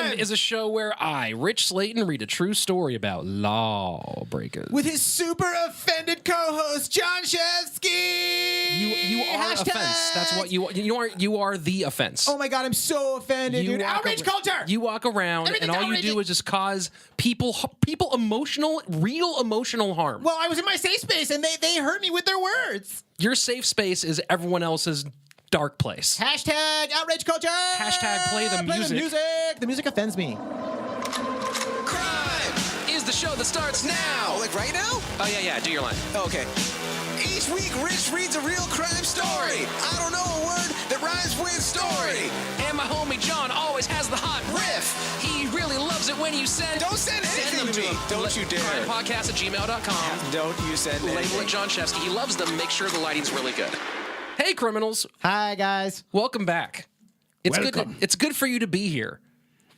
Crime is a show where I, Rich Slaton, read a true story about lawbreakers. With his super offended co-host, John Shefsky! You are offense. That's what you are. You are the offense. Oh my God, I'm so offended, dude. Outrage culture! You walk around and all you do is just cause people real emotional harm. Well, I was in my safe space and they hurt me with their words. Your safe space is everyone else's dark place. Hashtag outrage culture! Hashtag play the music. The music offends me. Crime Is the show that starts now. Oh, like right now? Oh, yeah, do your line. Okay. Each week, Rich reads a real crime story. I don't know a word that rhymes with story. And my homie John always has the hot riff. He really loves it when you send... Don't send anything to me. Don't you dare. Crimepodcast@gmail.com. Don't you send Label anything. it John Shefsky. He loves them. Make sure the lighting's really good. Hey, criminals. Hi, guys. Welcome back. It's Welcome. good. It's good for you to be here.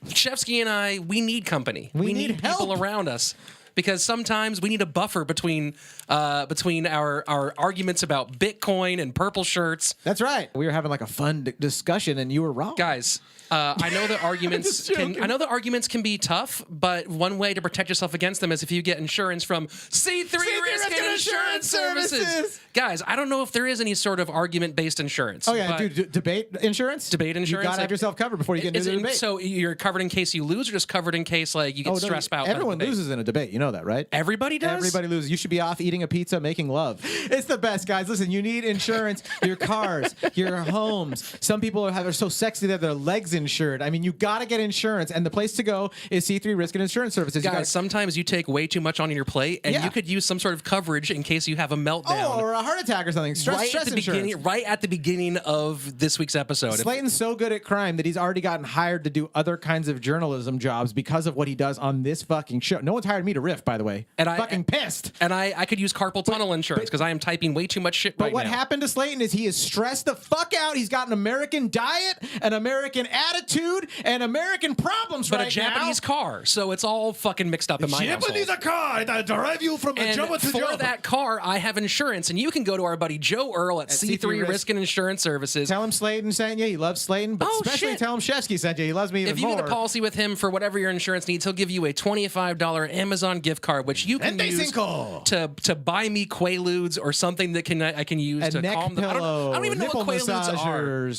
Shefsky and I, we need company. We need people help. around us because sometimes we need a buffer between our arguments about Bitcoin and purple shirts. That's right. We were having like a fun discussion and you were wrong. Guys, I know that arguments can be tough, but one way to protect yourself against them is if you get insurance from C3 Risk and Insurance Services. Guys, I don't know if there is any sort of argument-based insurance. Oh, yeah, but dude, debate insurance? Debate insurance. You got to have yourself covered before you get into the debate. So you're covered in case you lose or just covered in case like you get stressed out? Everyone loses in a debate. You know that, right? Everybody does? Everybody loses. You should be off eating a pizza, making love. It's the best, guys. Listen, you need insurance. Your cars, your homes. Some people are so sexy that their legs insured. I mean, you got to get insurance, and the place to go is C3 Risk and Insurance Services. Guys, sometimes you take way too much on your plate, and you could use some sort of coverage in case you have a meltdown. Oh, or a heart attack or something. Stress insurance. Right at the beginning of this week's episode. Slaton's so good at crime that he's already gotten hired to do other kinds of journalism jobs because of what he does on this fucking show. No one's hired me to riff, by the way. And I'm fucking pissed. And I could use carpal tunnel insurance because I am typing way too much shit right now. But what happened to Slaton is he is stressed the fuck out. He's got an American diet, an American attitude, and American problems but right a Japanese car, so it's all fucking mixed up in my household. Japanese car that drive you from a job to for job. that car, I have insurance, and you can go to our buddy Joe Earl at C3 Risk and Insurance Services. Tell him Slaton sent you. He loves Slaton, but especially tell him Shefsky sent you. He loves me even more. If you get a policy with him for whatever your insurance needs, he'll give you a $25 Amazon gift card, which you can use to buy me Quaaludes or something that I can use to calm them. I don't even know what Quaaludes are.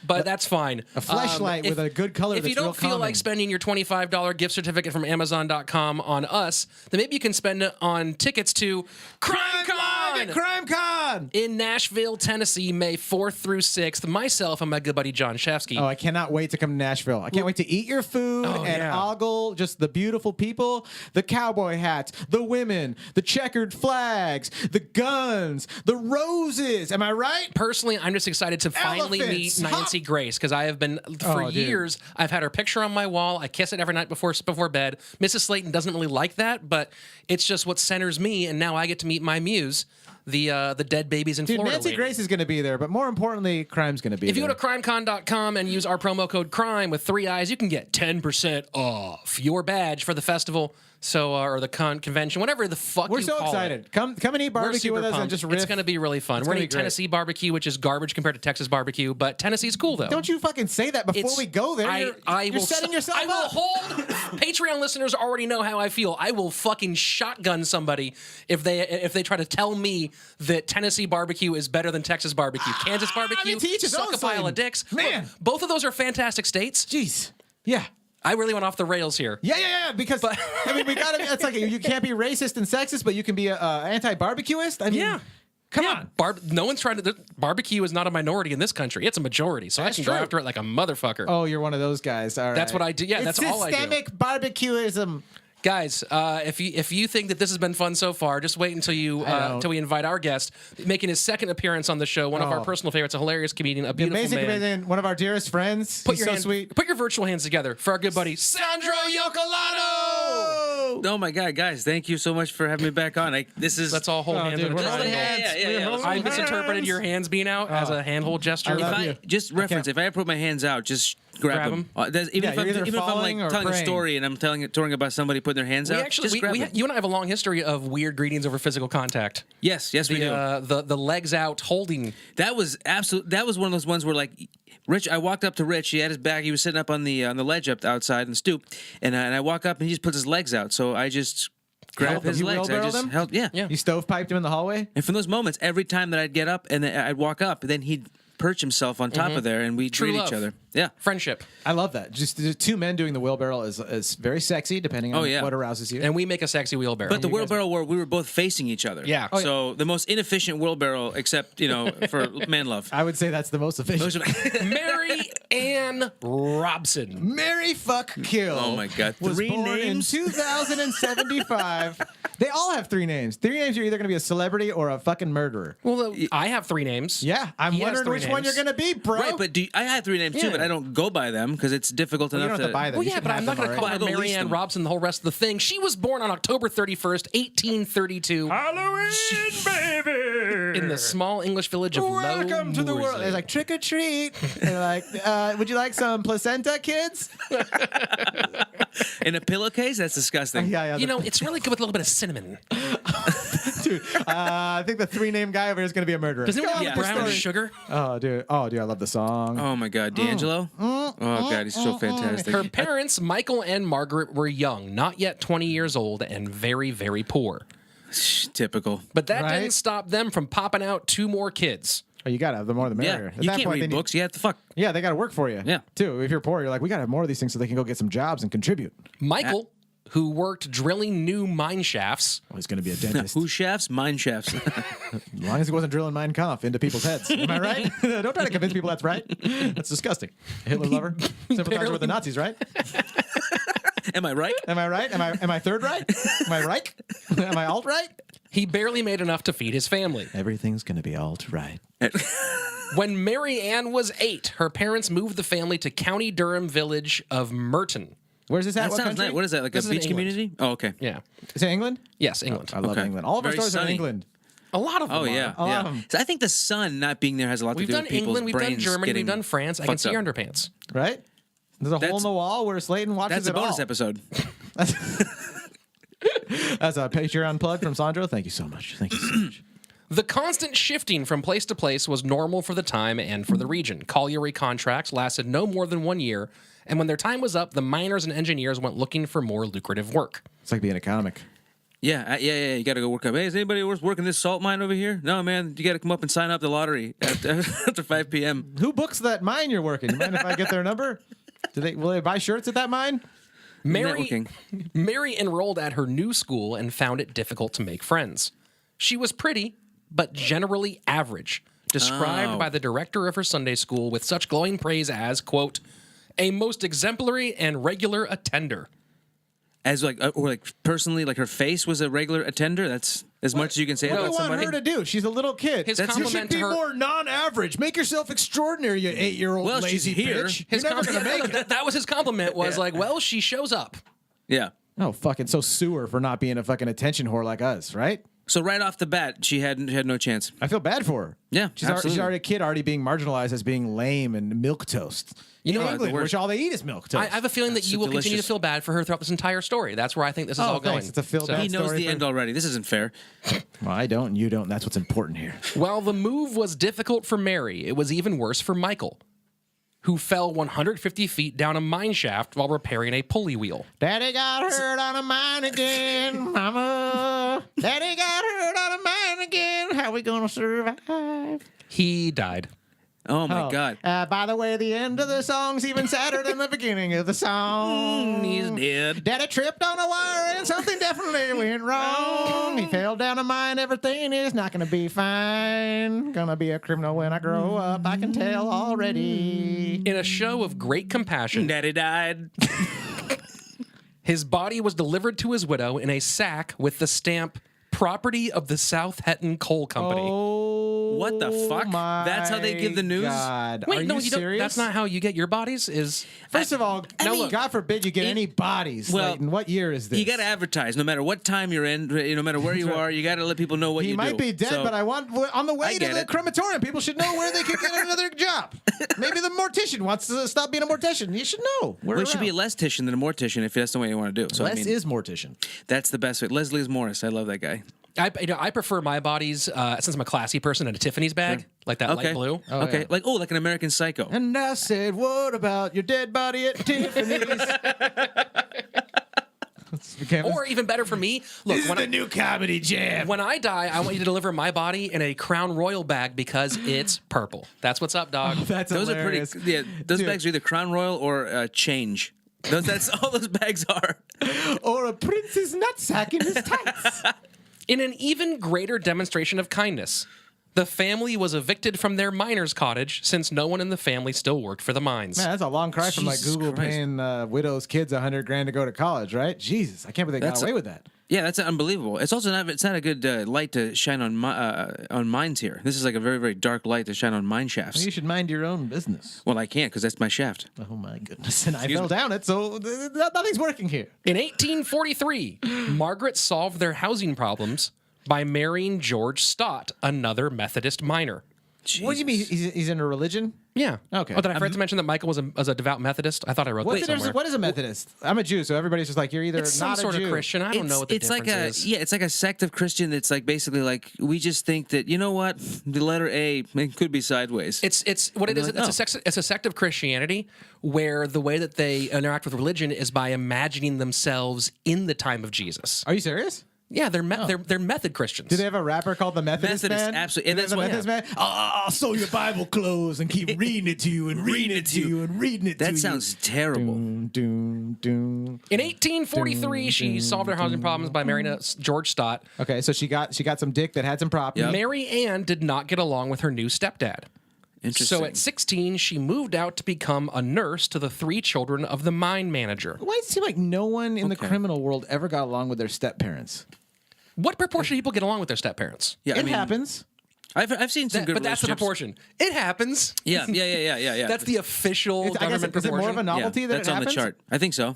But that's fine. A fleshlight with a good color. If you don't feel like spending your $25 gift certificate from Amazon.com on us, then maybe you can spend it on tickets to CrimeCon! CrimeCon! In Nashville, Tennessee, May 4th through 6th. Myself and my good buddy John Shefsky. Oh, I cannot wait to come to Nashville. I can't wait to eat your food and ogle just the beautiful people, the cowboy hats, the women, the checkered flags, the guns, the roses. Am I right? Personally, I'm just excited to finally meet Nancy Grace because I have been for years. I've had her picture on my wall. I kiss it every night before bed. Mrs. Slaton doesn't really like that, but it's just what centers me, and now I get to meet my muse, the dead babies in Florida. Nancy Grace is going to be there, but more importantly, crime's going to be there. If you go to crimecon.com and use our promo code CRIME with 3 I's, you can get 10% off your badge for the festival. So, or the convention, whatever the fuck We're you so call excited. It. Come and eat barbecue with us and just riff. It's going to be really fun. We're going to eat Tennessee barbecue, which is garbage compared to Texas barbecue, but Tennessee's cool, though. Don't you fucking say that before we go there. You're setting yourself up. I will hold. Patreon listeners already know how I feel. I will fucking shotgun somebody if they try to tell me that Tennessee barbecue is better than Texas barbecue. Kansas barbecue, suck a pile of dicks. Man. Look, both of those are fantastic states. Jeez. Yeah. I really went off the rails here. Yeah, because I mean, we gotta. It's like you can't be racist and sexist, but you can be a anti-barbecuist. I mean, come on. No one's trying to. Barbecue is not a minority in this country; it's a majority. So That's I can true. go after it like a motherfucker. Oh, you're one of those guys. All right. That's what I do. Yeah, that's all I do. Systemic barbecuism. Guys, if you think that this has been fun so far, just wait until we invite our guest, making his second appearance on the show. One of our personal favorites, a hilarious comedian, a beautiful amazing man. comedian, one of our dearest friends. He's so sweet. Put your virtual hands together for our good buddy Sandro Iocolano. Oh my God, guys! Thank you so much for having me back on. Let's all hold hands. Dude, we're holding Yeah. I misinterpreted your hands being out as a handhold gesture. Just reference. If I put my hands out, just grab them. Even you're either if I'm falling or like telling a praying. story and I'm touring about somebody putting their hands out, just grab them. You and I have a long history of weird greetings over physical contact. Yes, we do. The legs out holding. That was one of those ones where like Rich. I walked up to Rich. He had his back. He was sitting up on the ledge up outside in the stoop, and I walk up and he just puts his legs out. So I just grab his You legs. I wheelbarrowed just him? held. Yeah. You stovepiped him in the hallway? And from those moments, every time that I'd get up and then I'd walk up, then he'd perch himself on top of there, and we'd True greet love. each other. Yeah. Friendship. I love that. Just the two men doing the wheelbarrow is very sexy, depending on what arouses you. And we make a sexy wheelbarrow. But the wheelbarrow where we were both facing each other. Yeah. So the most inefficient wheelbarrow, except for man love. I would say that's the most efficient. Mary Ann Robson. Mary Fuck Kill. Oh my God. Was 3 born names? in 2075. They all have 3 names. 3 names, you're either going to be a celebrity or a fucking murderer. Well, I have 3 names. Yeah, I'm He has wondering 3 which one names. you're going to be, bro. Right, but I had 3 names too, Yeah. but I don't go by them because it's difficult you enough don't have to buy them. Well, You yeah, should but have I'm not them going to call already. her Well, I'll Mary lease Ann them. Robson the whole rest of the thing. She was born on October 31st, 1832, Halloween, baby. in the small English village of Welcome to the world. Low They're like, trick or treat. They're like, would you like some placenta, kids? In a pillowcase? That's disgusting. Yeah. You know, it's really good with a little bit of cinnamon. Dude, I think the 3-name guy over here is going to be a murderer. Does anyone Go on have with the brown story. sugar? Oh, dude, I love the song. Oh my God, D'Angelo? Oh God, he's so fantastic. Her parents, Michael and Margaret, were young, not yet 20 years old, and very, very poor. Typical. But that Right? didn't stop them from popping out 2 more kids. Oh, you got to have the more the merrier. Yeah, At you that can't point, read they books. You have to fuck. Yeah, they got to work for you. Yeah. Too. If you're poor, you're like, we got to have more of these things so they can go get some jobs and contribute. Michael, who worked drilling new mine shafts, Oh, he's going to be a dentist. Who shafts? Mine shafts. As long as he wasn't drilling Mein Kampf into people's heads. Am I right? Don't try to convince people that's right. That's disgusting. Hitler lover. Sympathizer with the Nazis, right? Am I right? Am I right? Am I third right? Am I right? Am I alt right? he barely made enough to feed his family. Everything's going to be alt right. When Mary Ann was 8, her parents moved the family to County Durham village of Merton. Where's this at? That What sounds country? nice. What is that? Like This a is in beach England. community? Oh, okay. Yeah. Is it England? Yes, England. I love Okay. England. All of our Very stories are in sunny. England. A lot of them. Oh are. yeah, A lot yeah. of 'em. So I think the sun not being there has a lot We've to do done with people's England, we've done brains Germany, we've getting done France. I can fucked see your up. underpants. Right? There's a hole in That's- the wall where Slaton watches That's a it bonus all. episode. That's a Patreon plug from Sandro. Thank you so much. Thank you so much. The constant shifting from place to place was normal for the time and for the region. Colliery contracts lasted no more than 1 year, and when their time was up, the miners and engineers went looking for more lucrative work. It's like being a comic. Yeah. You got to go work up. Hey, is anybody working this salt mine over here? No, man. You got to come up and sign up the lottery after 5 p.m. Who books that mine you're working? You mind if I get their number? Will they buy shirts at that mine? Networking. Mary enrolled at her new school and found it difficult to make friends. She was pretty, but generally average, described Oh. by the director of her Sunday school with such glowing praise as, quote, a most exemplary and regular attender. As or personally, like her face was a regular attender. That's as much as you can say What do about you want somebody. her to do? She's a little kid. His you should compliment be to her- more non-average. Make yourself extraordinary, you 8-year-old Well, she's lazy here. bitch. His You're never going to make it. that was his compliment, was like, well, she shows up. Yeah. Oh, fucking so sue her for not being a fucking attention whore like us, right? So right off the bat, she had no chance. I feel bad for her. Yeah, she's absolutely. already a kid, already being marginalized as being lame and milk toast. You know in what? England, The worst. which all they eat is milk toast. I have a feeling that you will continue to delicious. feel bad for her throughout this entire story. That's where I think this is all thanks. going. It's a feel bad He knows story the for- end already. This isn't fair. Well, I don't, and you don't. And that's what's important here. While the move was difficult for Mary, it was even worse for Michael, who fell 150 feet down a mine shaft while repairing a pulley wheel. Daddy got hurt on a mine again, mama. Daddy got hurt on a mine again. How we gonna survive? He died. Oh my God. By the way, the end of the song's even sadder than the beginning of the song. He's dead. Daddy tripped on a wire and something definitely went wrong. He fell down a mine. Everything is not gonna be fine. Gonna be a criminal when I grow up. I can tell already. In a show of great compassion, Daddy died. his body was delivered to his widow in a sack with the stamp "Property of the South Hetton Coal Company." Oh, What the fuck? That's how they give the news? God. Wait, Are no, you serious? That's not how you get your bodies. First of all, God forbid you get any bodies. Well, Slayton. What year is this? You got to advertise, no matter what time you're in, no matter where you are. You got to let people know what you He do. might be dead, So, but I want on the way to get the it. crematorium. People should know where they could get another job. Maybe the mortician wants to stop being a mortician. You should know. Well, it should be a less-tician than a mortician if that's the way you want to do it. So Less I mean, is mortician. that's the best way. Leslie is Morris. I love that guy. I prefer my bodies since I'm a classy person in a Tiffany's bag, like that light blue. Okay, yeah. like an American Psycho. And I said, "What about your dead body at Tiffany's?" Or even better for me, look, This is the new comedy jam. when I die, I want you to deliver my body in a Crown Royal bag because it's purple. That's what's up, dog. That's Those hilarious. are pretty. Yeah, those Dude. bags are either Crown Royal or Change. That's all those bags are. Or a prince's nutsack in his tights. In an even greater demonstration of kindness, the family was evicted from their miner's cottage since no one in the family still worked for the mines. Man, that's a long cry from like Jesus Google Christ. paying widows' kids $100,000 to go to college, right? Jesus, I can't believe they got That's away with that. Yeah, that's unbelievable. It's also not. It's not a good light to shine on mines here. This is like a very, very dark light to shine on mine shafts. You should mind your own business. Well, I can't because that's my shaft. Oh my goodness! And I fell down it, so nothing's working here. In 1843, Margaret solved their housing problems by marrying George Stott, another Methodist miner. What do you mean? He's in a religion? Yeah. Okay. Oh, did I forget to mention that Michael was a devout Methodist? I thought I wrote What's that the difference? somewhere. What is a Methodist? I'm a Jew, so everybody's just like, you're either It's some not sort a Jew. of Christian. I don't know what the it's difference like a is. it's like a sect of Christian that's like basically like we just think that you know what the letter A it could be sideways. It's what it is. like, It's a sect of Christianity where the way that they interact with religion is by imagining themselves in the time of Jesus. Are you serious? Yeah, they're method Christians. Do they have a rapper called the Methodist, Methodist, Man? absolutely. And Do they that's have the what- Methodist Man. I'll sew your Bible clothes and keep reading it to you and reading it to you and reading it to you. that sounds terrible. Doom, doom, doom. In 1843, she solved her housing problems by marrying George Stott. Okay, so she got some dick that had some property. Yep. Mary Ann did not get along with her new stepdad. Interesting. So at 16, she moved out to become a nurse to the 3 children of the mine manager. Why does it seem like no one in the criminal world ever got along with their step parents? What proportion of people get along with their step parents? yeah, It happens. I've seen some good But that's the relationships. proportion. It happens. Yeah. That's the official I guess, government is it proportion. more of a novelty that that's it on happens? the chart. I think so.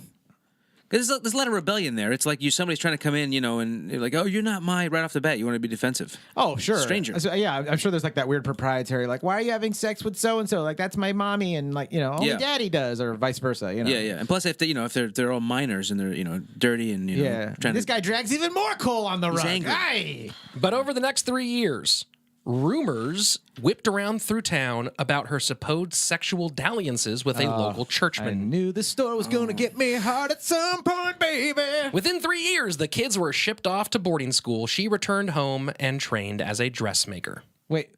Because there's a lot of rebellion there. It's like somebody's trying to come in, and you're like, oh, you're not my right off the bat. You want to be defensive. Oh, sure. Stranger. So, yeah, I'm sure there's like that weird proprietary, like, why are you having sex with so and so? Like, that's my mommy, and like, only Yeah. daddy does, or vice versa. Yeah. And plus, if they're all minors and they're dirty and Yeah. trying This to, guy drags even more coal on the rug. angry. Aye. But over the next 3 years, rumors whipped around through town about her supposed sexual dalliances with a local I churchman. knew the store was gonna get me hard at some point, baby. Within 3 years, the kids were shipped off to boarding school. She returned home and trained as a dressmaker. Wait,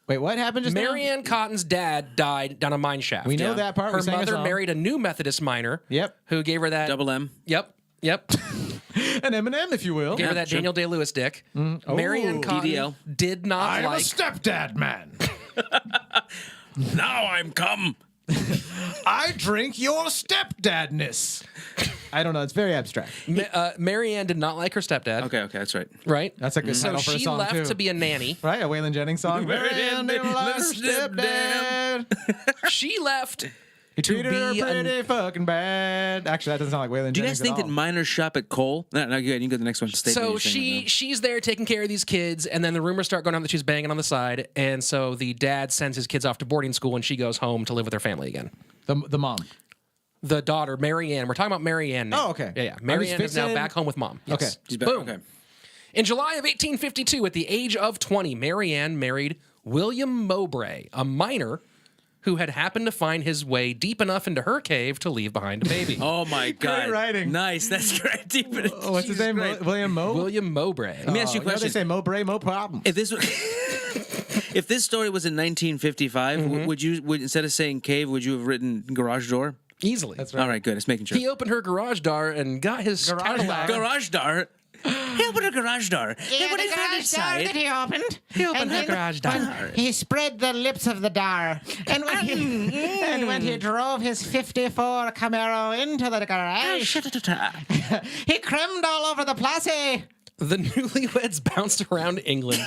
what happened just Mary now? Ann Cotton's dad died down a mine shaft. We know that part. We Her sang a mother song. married a new Methodist miner. Yep. Who gave her that double M. Yep. An M&M, if you will. Gave her that sure. Daniel Day-Lewis dick. Mary Ann Cotton DDL. did not I'm a like. stepdad man. Now I'm come. I drink your stepdadness. I don't know. It's very abstract. Mary Ann did not like her stepdad. Okay, that's right. Right. That's a good So title for a she song, left too. to be a nanny. Right? A Waylon Jennings song. Mary Ann didn't like her stepdad. She left. He treated her be a- pretty fucking bad. Actually, that doesn't sound like Waylon Do you Jennings guys think at that all. minors shop at Cole? No, go ahead. You can go to the next one. So she's there taking care of these kids, and then the rumors start going on that she's banging on the side, and so the dad sends his kids off to boarding school, and she goes home to live with her family again. The mom. The daughter, Mary Ann. We're talking about Mary Ann now. Oh, okay. Yeah. I'm Mary just Ann is now fixing- back home with mom. Yes. Okay. She's back. Boom. Okay. In July of 1852, at the age of 20, Mary Ann married William Mowbray, a miner who had happened to find his way deep enough into her cave to leave behind a baby. Oh my God! writing. Nice. That's great. What's his name? William Mo? William Mowbray. Let me ask you a You know question. they say Mowbray, no problem. If this was, if this story was in 1955, would instead of saying cave, would you have written garage door? Easily. That's All right, good. Just making sure. He opened her garage door and got his Cadillac. Garage door. He opened a garage door. Yeah, What the is on garage this door side? that he opened. He opened And her then garage door. He spread the lips of the door. And when he drove his 54 Camaro into the garage, he crammed all over the place. The newlyweds bounced around England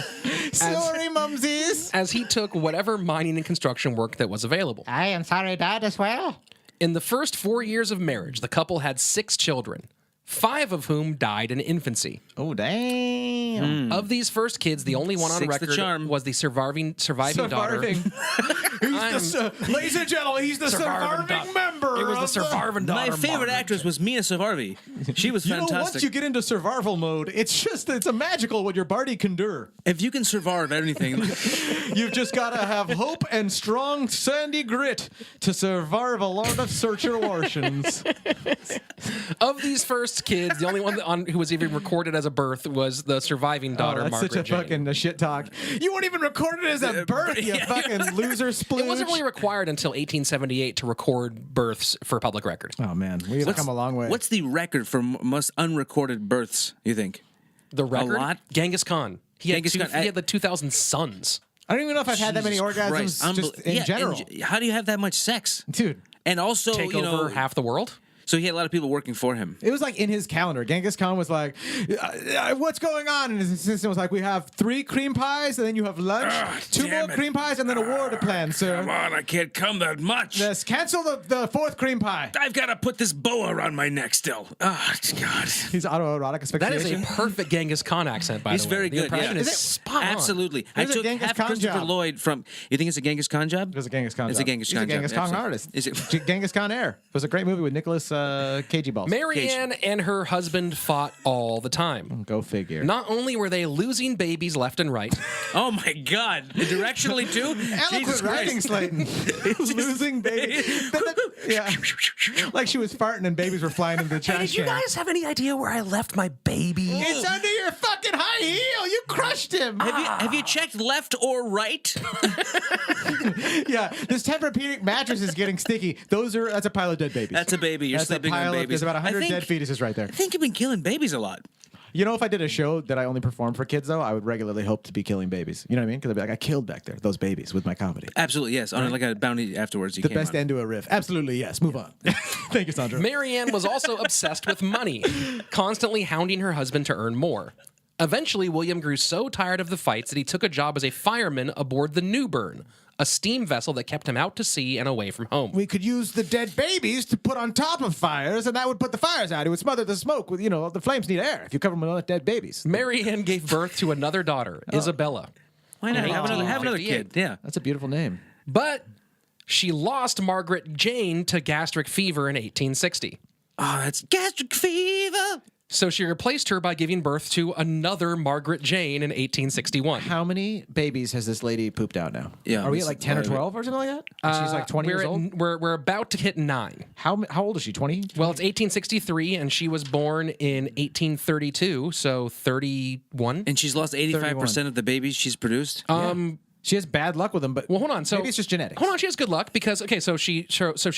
Sorry, mumsies. as he took whatever mining and construction work that was available. I am sorry, Dad, as well. In the first 4 years of marriage, the couple had 6 children, 5 of whom died in infancy. Oh, damn. Of these first kids, the only one on Six the record charm. was the surviving daughter. Ladies and gentlemen, he's the surviving member. It was the surviving daughter. My favorite actress was Mia Savarvi. She was You know, fantastic. once you get into survival mode, it's a magical what your body can do. If you can survive anything, You've just got to have hope and strong sandy grit to survive a lot of situations. Of these first kids, the only one who was even recorded as a birth was the surviving daughter, that's Margaret such a Jane. fucking shit talk. You weren't even recorded as a birth, you fucking loser splooge. It wasn't really required until 1878 to record births for public record. Oh, man. We've come a long way. what's the record for most unrecorded births, you think? The record? lot? Genghis Khan. He had, Genghis Khan. he had the 2,000 sons. I don't even know if I've had that many Jesus orgasms Christ. just in general. How do you have that much sex? Dude. And also, Take you know, over half the world? so he had a lot of people working for him. It was like in his calendar. Genghis Khan was like, what's going on? And his assistant was like, we have 3 cream pies, and then you have lunch, 2 more cream pies, and then a war to plan, sir. Come on, I can't come that much. Yes, cancel the 4th cream pie. I've got to put this boa around my neck still. Oh, God. He's autoerotic That is a asphyxiation. perfect Genghis Khan accent, by He's the way. very The good. impression Yeah. is Is it- spot on. Absolutely. I It was a took Genghis half Khan Christopher job. Lloyd from. You think it's a Genghis Khan job? It was a Genghis Khan It's job. a Genghis He's Khan a Genghis job, Khan absolutely. artist. Is it? Genghis Khan Air. It was a great movie with Nicholas Cagey Balls. Marianne and her husband fought all the time. Go figure. Not only were they losing babies left and right, Oh my God! Directionally too. Eloquent Jesus writing, Christ. Slayton. Losing baby. Yeah. Like she was farting and babies were flying into the trash can. have any idea where I left my baby? It's under your fucking high heel. You crushed him. Have you checked left or right? Yeah, this Tempur-Pedic mattress is getting sticky. That's a pile of dead babies. That's a baby. You're That's a sleeping pile on of, babies. there's about 100 I think- dead fetuses right there. I think you've been killing babies a lot. You know, if I did a show that I only performed for kids, though, I would regularly hope to be killing babies. You know what I mean? Because I'd be like, I killed back there those babies with my comedy. Absolutely, yes. On like a bounty afterwards. You The came best on. end to a riff. Absolutely, yes. Move on. Thank you, Sandra. Marianne was also obsessed with money, constantly hounding her husband to earn more. Eventually, William grew so tired of the fights that he took a job as a fireman aboard the Newburn, a steam vessel that kept him out to sea and away from home. We could use the dead babies to put on top of fires, and that would put the fires out. It would smother the smoke with, the flames need air if you cover them with dead babies. Marianne gave birth to another daughter, Isabella. Why not? Have another kid. 1858. Yeah. That's a beautiful name. But she lost Margaret Jane to gastric fever in 1860. Oh, that's gastric fever. So she replaced her by giving birth to another Margaret Jane in 1861. How many babies has this lady pooped out now? Yeah, Are we this at like is 10 or why we- 12 or something like that? And she's like 20 years old? We're about to hit 9. How old is she? 20? Well, it's 1863, and she was born in 1832, so 31. And she's lost 85% of the babies she's produced. She has bad luck with them, but Well, hold on. So maybe it's just genetics. Hold on, she has good luck because so she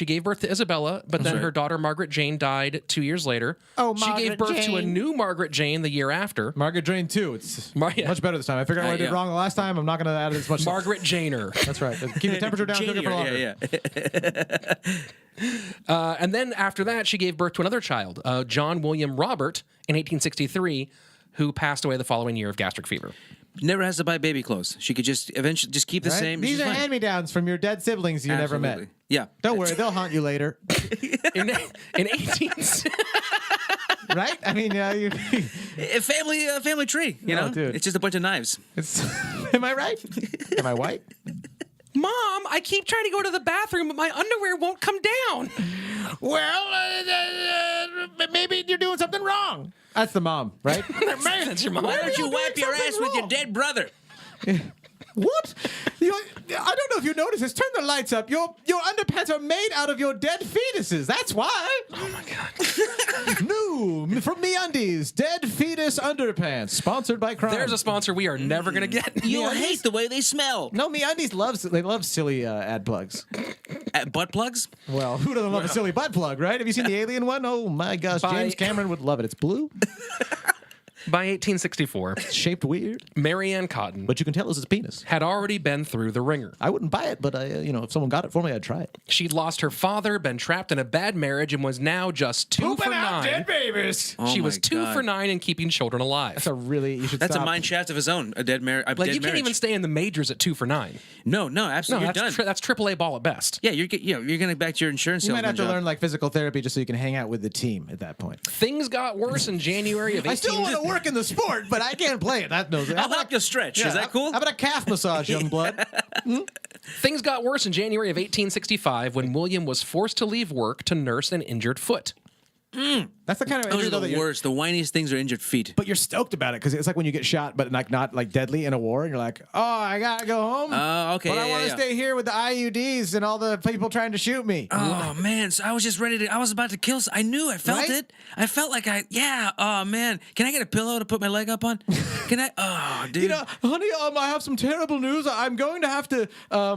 gave birth to Isabella, but then her daughter Margaret Jane died 2 years later. Oh, she gave Margaret birth to a Jane. new Margaret Jane the year after. Margaret Drain 2. It's yeah. much better this time. I figured out what I did yeah. wrong the last time. I'm not going to add as much. Margaret Janer. That's right. Keep the temperature down. Cook it for longer. Yeah. And then after that, she gave birth to another child, John William Robert, in 1863, who passed away the following year of gastric fever. Never has to buy baby clothes. She could just eventually just keep the Right? same. These She's are fine. hand-me-downs from your dead siblings you never met. Absolutely. Yeah. Don't worry, they'll haunt you later. In 18... Right? I mean, A family tree. You know, dude. it's just a bunch of knives. it's. Am I right? Am I white? Mom, I keep trying to go to the bathroom, but my underwear won't come down. Well, maybe you're doing something wrong. That's the mom, right? That's your mom. Why don't you doing wipe your something ass with your wrong. dead brother? What? I don't know if you noticed this. Turn the lights up. Your underpants are made out of your dead fetuses. That's why. Oh my God. New from MeUndies, dead fetus underpants, sponsored by Crime. There's a sponsor we are never going to get. You'll hate the way they smell. No, MeUndies love silly ad plugs. Butt plugs? Well, who doesn't love a silly butt plug, right? Have you seen the alien one? Oh my gosh, By- James Cameron would love it. It's blue. By 1864, Shaped weird, Mary Ann Cotton but you can tell it's his penis. had already been through the ringer. I wouldn't buy it, but if someone got it for me, I'd try it. She'd lost her father, been trapped in a bad marriage, and was now just 2 for 9. babies. She Oh was my 2 God. for 9 in keeping children alive. That's a really you should. That's stop. a mine shaft of his own. A dead marriage. Like, you can't even stay in the majors at 2 for 9. No, No, absolutely. You're done. that's AAA ball at best. Yeah, you're going back to your insurance. You might have to salesman learn job. like physical therapy just so you can hang out with the team at that point. Things got worse in January of 18... I still want to work in the sport, but I can't play it. That knows it. I'll help you stretch. Is that cool? How about a calf massage, young blood? Things got worse in January of 1865 when William was forced to leave work to nurse an injured foot. That's the kind of Those injury are though, that the you're- worst. The whiniest things are injured feet. But you're stoked about it because it's like when you get shot, but like not like deadly in a war, and you're like, oh, I gotta go home. Oh, okay, But I yeah, want to yeah. stay here with the IUDs and all the people trying to shoot me. Oh man, so I was just ready to. I was about to kill. I knew. I felt Right? it. I felt like I. Yeah. Oh man, can I get a pillow to put my leg up on? Can I? Oh, dude. You know, honey, I have some terrible news. I'm going to have to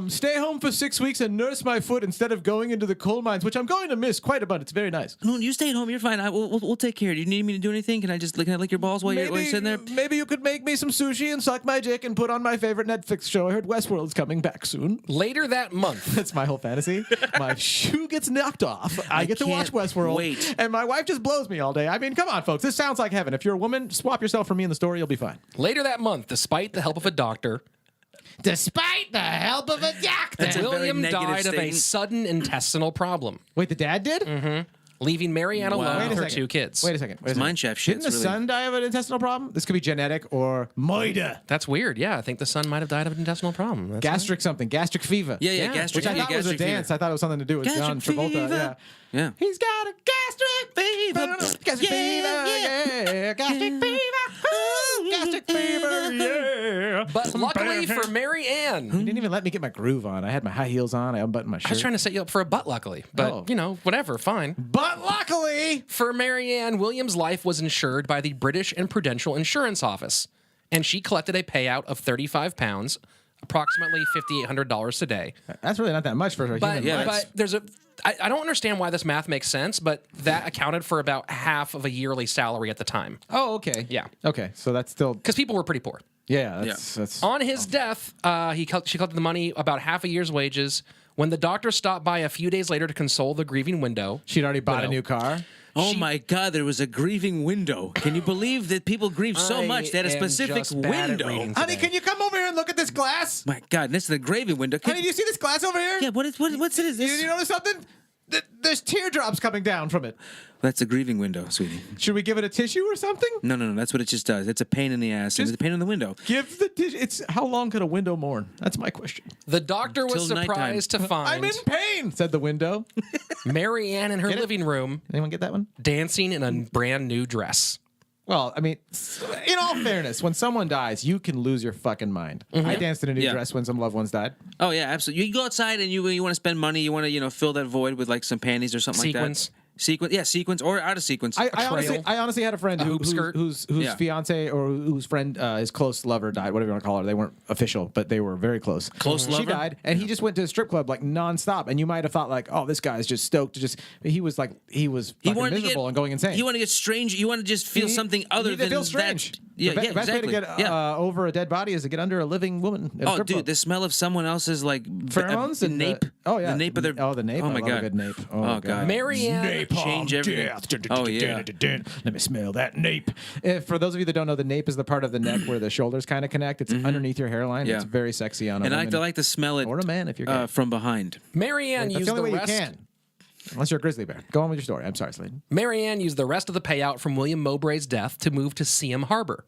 stay home for 6 weeks and nurse my foot instead of going into the coal mines, which I'm going to miss quite a bunch. It's very nice. No, you stay at home. You're fine. We'll take care. Do you need me to do anything? Can I lick your balls while you're sitting there? Maybe you could make me some sushi and suck my dick and put on my favorite Netflix show. I heard Westworld's coming back soon. Later that month, That's my whole fantasy. My shoe gets knocked off. I get to watch can't Westworld. wait. And my wife just blows me all day. I mean, come on, folks. This sounds like heaven. If you're a woman, swap yourself for me in the story. You'll be fine. despite the help of a doctor, Despite the help of a doctor. That's a very William negative died of a statement. sudden intestinal problem, Wait, the dad did? leaving Mary Ann Wow. alone Wait a with her second. 2 kids. Wait a second. Wait a second. Mine shaft shit. Didn't the son die of an intestinal problem? This could be genetic or moida. That's weird. Yeah, I think the son might have died of an intestinal problem. That's Gastric something. Gastric fever. Yeah, Yeah, gastric. Which I yeah, thought was a gastric fever. dance. I thought it was something to do with John Gastric Travolta. fever. Yeah. Yeah. He's got a gastric fever. Gastric fever. Yeah. Gastric fever. Ooh, gastric fever. Yeah. But luckily for Mary Ann, You didn't even let me get my groove on. I had my high heels on. I unbuttoned my shirt. I was trying to set you up for a butt, luckily. But, whatever, fine. But luckily, For Mary Ann, William's life was insured by the British and Prudential Insurance Office, and she collected a payout of £35, approximately $5,800 today. that's really not that much for a But, human life. but there's I don't understand why this math makes sense, but that accounted for about half of a yearly salary at the time Oh, okay. Yeah. Okay, so that's still. because people were pretty poor. Yeah, that's. On his death, she collected the money, about half a year's wages. When the doctor stopped by a few days later to console the grieving widow, She'd already bought a new car. Oh my God! There was a grieving window. Can you believe that people grieve so I much? They had a am specific just bad at window. reading. Honey, Today. can you come over here and look at this glass? My God! This is the grieving window. Honey, do you see this glass over here? Yeah. What's it? Is this? You notice something? There's teardrops coming down from it. That's a grieving window, sweetie. Should we give it a tissue or something? No. That's what it just does. It's a pain in the ass. And it's a pain in the window. Give the tissue. It's how long could a window mourn? That's my question. the doctor was Till nighttime. surprised to I'm find in pain, said the window. Mary Ann in her Get it? living room Anyone get that one? dancing in a brand new dress. Well, I mean, in all fairness, when someone dies, you can lose your fucking mind. I danced in a new Yeah. dress when some loved ones died. Oh yeah, absolutely. You go outside and you want to spend money. You want to fill that void with like some panties or something Sequins. like that. Sequence or out of sequence. I honestly had a friend hoop skirt. whose Yeah. fiance or whose friend, his close lover died, whatever you want to call her. They weren't official, but they were very close. Close She lover? died, and he just went to a strip club like nonstop. And you might have thought like, oh, this guy's just stoked to just. He was fucking miserable and going insane. You want to get strange. You want to just feel something other you need to than feel strange. that. Yeah, the yeah, best exactly. way to get yeah. over a dead body is to get under a living woman. At a Oh, strip dude, club. the smell of someone else's like Pheromones the and nape. oh yeah, the nape of their. Oh, the nape. Oh my I love God, a good nape. Oh, Oh, God. Mary Ann Change everything. Oh, yeah. Let me smell that nape. For those of you that don't know, the nape is the part of the neck where the shoulders kind of connect. It's underneath your hairline. Yeah. It's very sexy on a And I woman. like to smell it or a man if you're gay. from behind. Mary Ann That's used the only the way rest. you can. Unless you're a grizzly bear. Go on with your story. I'm sorry, Slaton. Mary Ann used the rest of the payout from William Mowbray's death to move to Seaham Harbor.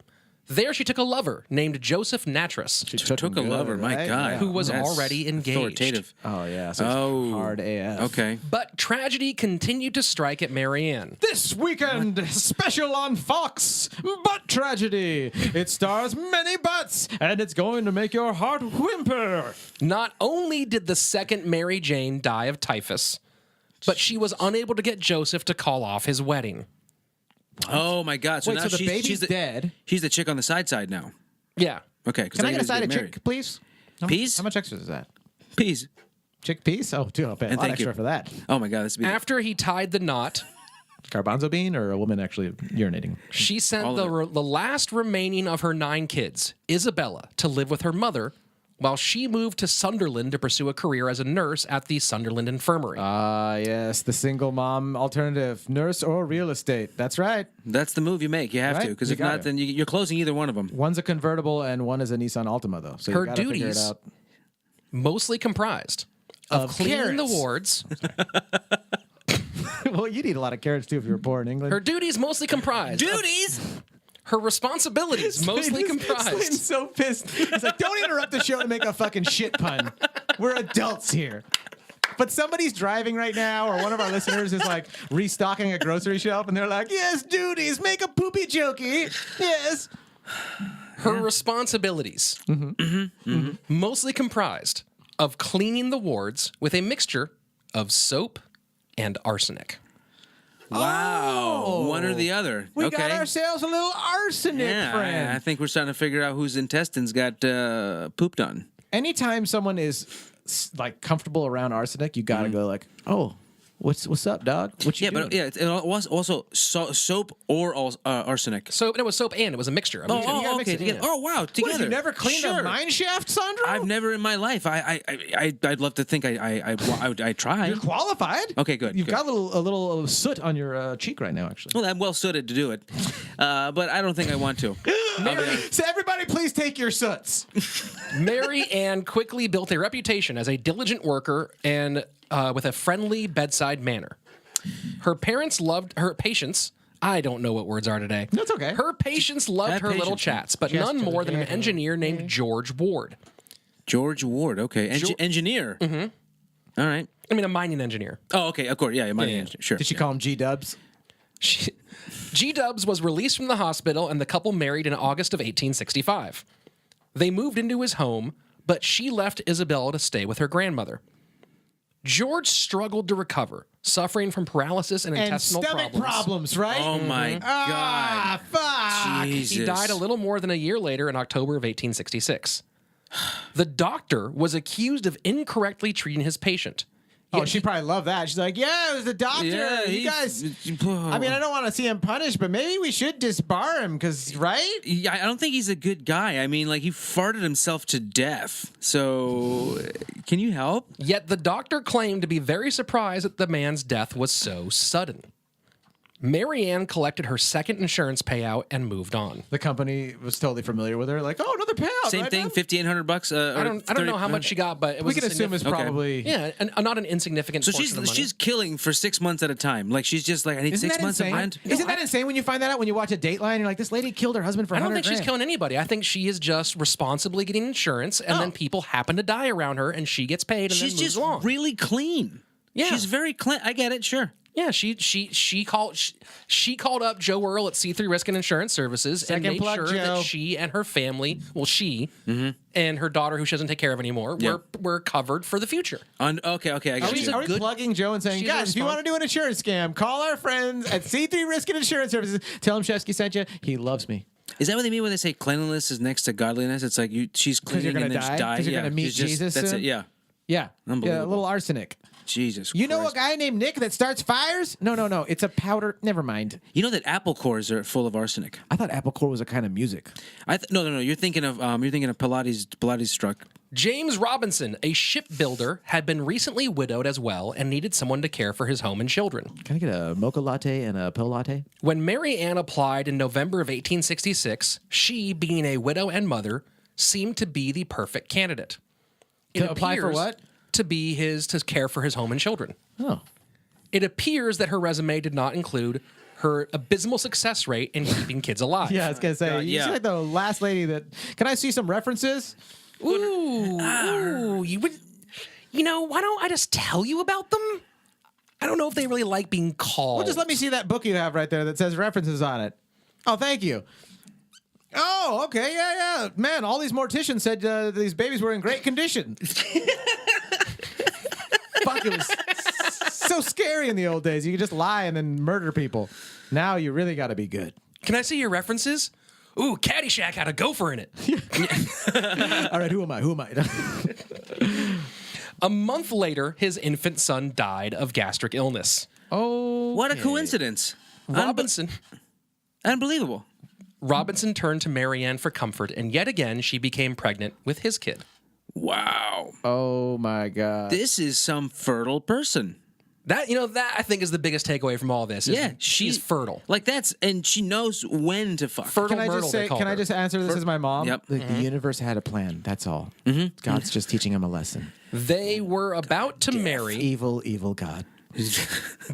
There, she took a lover named Joseph Natras, She Took a him good, lover, my right? God. Yeah. who was That's already engaged. Authoritative. Oh yeah. So Oh. it's hard AF. Okay. But tragedy continued to strike at Mary Ann. This weekend, special on Fox, Butt Tragedy. It stars many butts, and it's going to make your heart whimper. Not only did the second Mary Jane die of typhus, but she was unable to get Joseph to call off his wedding. Oh my God. So Wait, now so the she's baby's the, dead? She's the chick on the side now. Yeah. Okay. Can I get a side of chick, please? Peas? How much extra is that? Peas. Chickpeas? Oh, dude, I'll pay a And lot thank extra you. for that. Oh my God. That's be After he tied the knot, garbanzo bean or a woman actually urinating? She sent the last remaining of her 9 kids, Isabella, to live with her mother while she moved to Sunderland to pursue a career as a nurse at the Sunderland Infirmary. Yes, the single mom alternative, nurse or real estate. That's right. That's the move you make. You have to, Right? because You if not, gotta. then you're closing either one of them. One's a convertible and one is a Nissan Altima, though. So Her you gotta figure it duties out. Mostly comprised of cleaning the carrots. wards. Well, you need a lot of carrots too if you're poor in England. Her duties mostly comprised. Duties. Her responsibilities mostly Slayton's comprised. so pissed. He's like, don't interrupt the show to make a fucking shit pun. We're adults here. But somebody's driving right now, or one of our listeners is like restocking a grocery shelf, and they're like, yes, duties, make a poopy jokey. Yes. Her responsibilities mostly comprised of cleaning the wards with a mixture of soap and arsenic. Wow. One or the other. We okay. got ourselves a little arsenic friend. I think we're starting to figure out whose intestines got pooped on. Anytime someone is like comfortable around arsenic, you gotta go like, oh, what's up, dog? What you doing? But it was also soap or arsenic. Soap, it was soap and it was a mixture. Oh, mix okay. it, Together. yeah. Oh, wow. Together. What, have you never cleaned a mine shaft, Sandro? I've never in my life. I'd love to think I tried. You're qualified. Okay, good, You've good. got a little soot on your cheek right now, actually. Well, I'm well suited to do it, but I don't think I want to. So everybody, please take your soots. Mary Ann quickly built a reputation as a diligent worker and with a friendly bedside manner. Her parents loved her patients. I don't know what words are today. That's okay. Her patients loved her little patience. chats, but none more than an engineer named George Ward. George Ward. Okay, engineer. Mm-hmm. All right. I mean, a mining engineer. Oh, okay. Of course. Yeah, mining engineer. Sure. Did she call him G-Dubs? G-Dubs was released from the hospital, and the couple married in August of 1865. They moved into his home, but she left Isabella to stay with her grandmother. George struggled to recover, suffering from paralysis and intestinal stomach problems, right? Oh my Ah, fuck. Jesus. He died a little more than a year later in October of 1866. The doctor was accused of incorrectly treating his patient. Oh, she probably loved that. She's like, yeah, it was the doctor. Yeah, you guys. I mean, I don't want to see him punished, but maybe we should disbar him, because, right? Yeah, I don't think he's a good guy. I mean, like, he farted himself to death. So, can you help? Yet the doctor claimed to be very surprised that the man's death was so sudden. Mary Ann collected her second insurance payout and moved on. The company was totally familiar with her. Like, oh, another payout. Same right, thing, man? $1,500. I don't know how much she got, but it was We can assume it's probably. yeah, and not an insignificant. So portion of money. she's killing for 6 months at a time. Like, she's just like, I need Isn't 6 that months of insane? rent. Isn't that insane when you find that out when you watch a Dateline? You're like, this lady killed her husband for I don't 100 think she's grand. killing anybody. I think she is just responsibly getting insurance, and then people happen to die around her, and she gets paid, and She's then moves just along. really clean. Yeah. She's very clean. I get it, sure. Yeah, she called up Joe Earl at C3 Risk and Insurance Services Second and made plug, sure Joe. that she and her family, and her daughter, who she doesn't take care of anymore, were covered for the future. Okay, I got you. Are we plugging Joe and saying, she's a guys, if you want to do an insurance scam, call our friends at C3 Risk and Insurance Services. Tell him Shefsky sent you. He loves me. Is that what they mean when they say cleanliness is next to godliness? It's like she's cleaning you're gonna and then die? just die. 'Cause you're Yeah, gonna meet she's just- Jesus That's soon? it. Yeah. Yeah. Unbelievable. Yeah, a little arsenic. Jesus. You know a Christ. guy named Nick that starts fires? No. It's a powder. Never mind. You know that apple cores are full of arsenic. I thought Apple Core was a kind of music. No. You're thinking of Pilates struck. James Robinson, a shipbuilder, had been recently widowed as well and needed someone to care for his home and children. Can I get a mocha latte and a pill latte? When Mary Ann applied in November of 1866, she, being a widow and mother, seemed to be the perfect candidate. To apply for what? To care for his home and children. Oh. It appears that her resume did not include her abysmal success rate in keeping kids alive. Yeah, I was going to say, you yeah. seem like the last lady that... Can I see some references? Ooh, you would... You know, why don't I just tell you about them? I don't know if they really like being called. Well, just let me see that book you have right there that says references on it. Oh, thank you. Oh, okay, yeah. Man, all these morticians said these babies were in great condition. Fuck, it was so scary in the old days. You could just lie and then murder people. Now you really got to be good. Can I see your references? Ooh, Caddyshack had a gopher in it. All right, who am I? A month later, his infant son died of gastric illness. Oh, What a coincidence. Robinson Unbelievable. Robinson turned to Marianne for comfort, and yet again she became pregnant with his kid. Wow. Oh my God. This is some fertile person. That that I think is the biggest takeaway from all this. Is Yeah, she's fertile. Like and she knows when to fuck. Fertile Can I Myrtle, just they say? call Can I her. just answer this as my mom? Yep. Like, the universe had a plan. That's all. God's just teaching him a lesson. They were about to marry, Evil, evil God.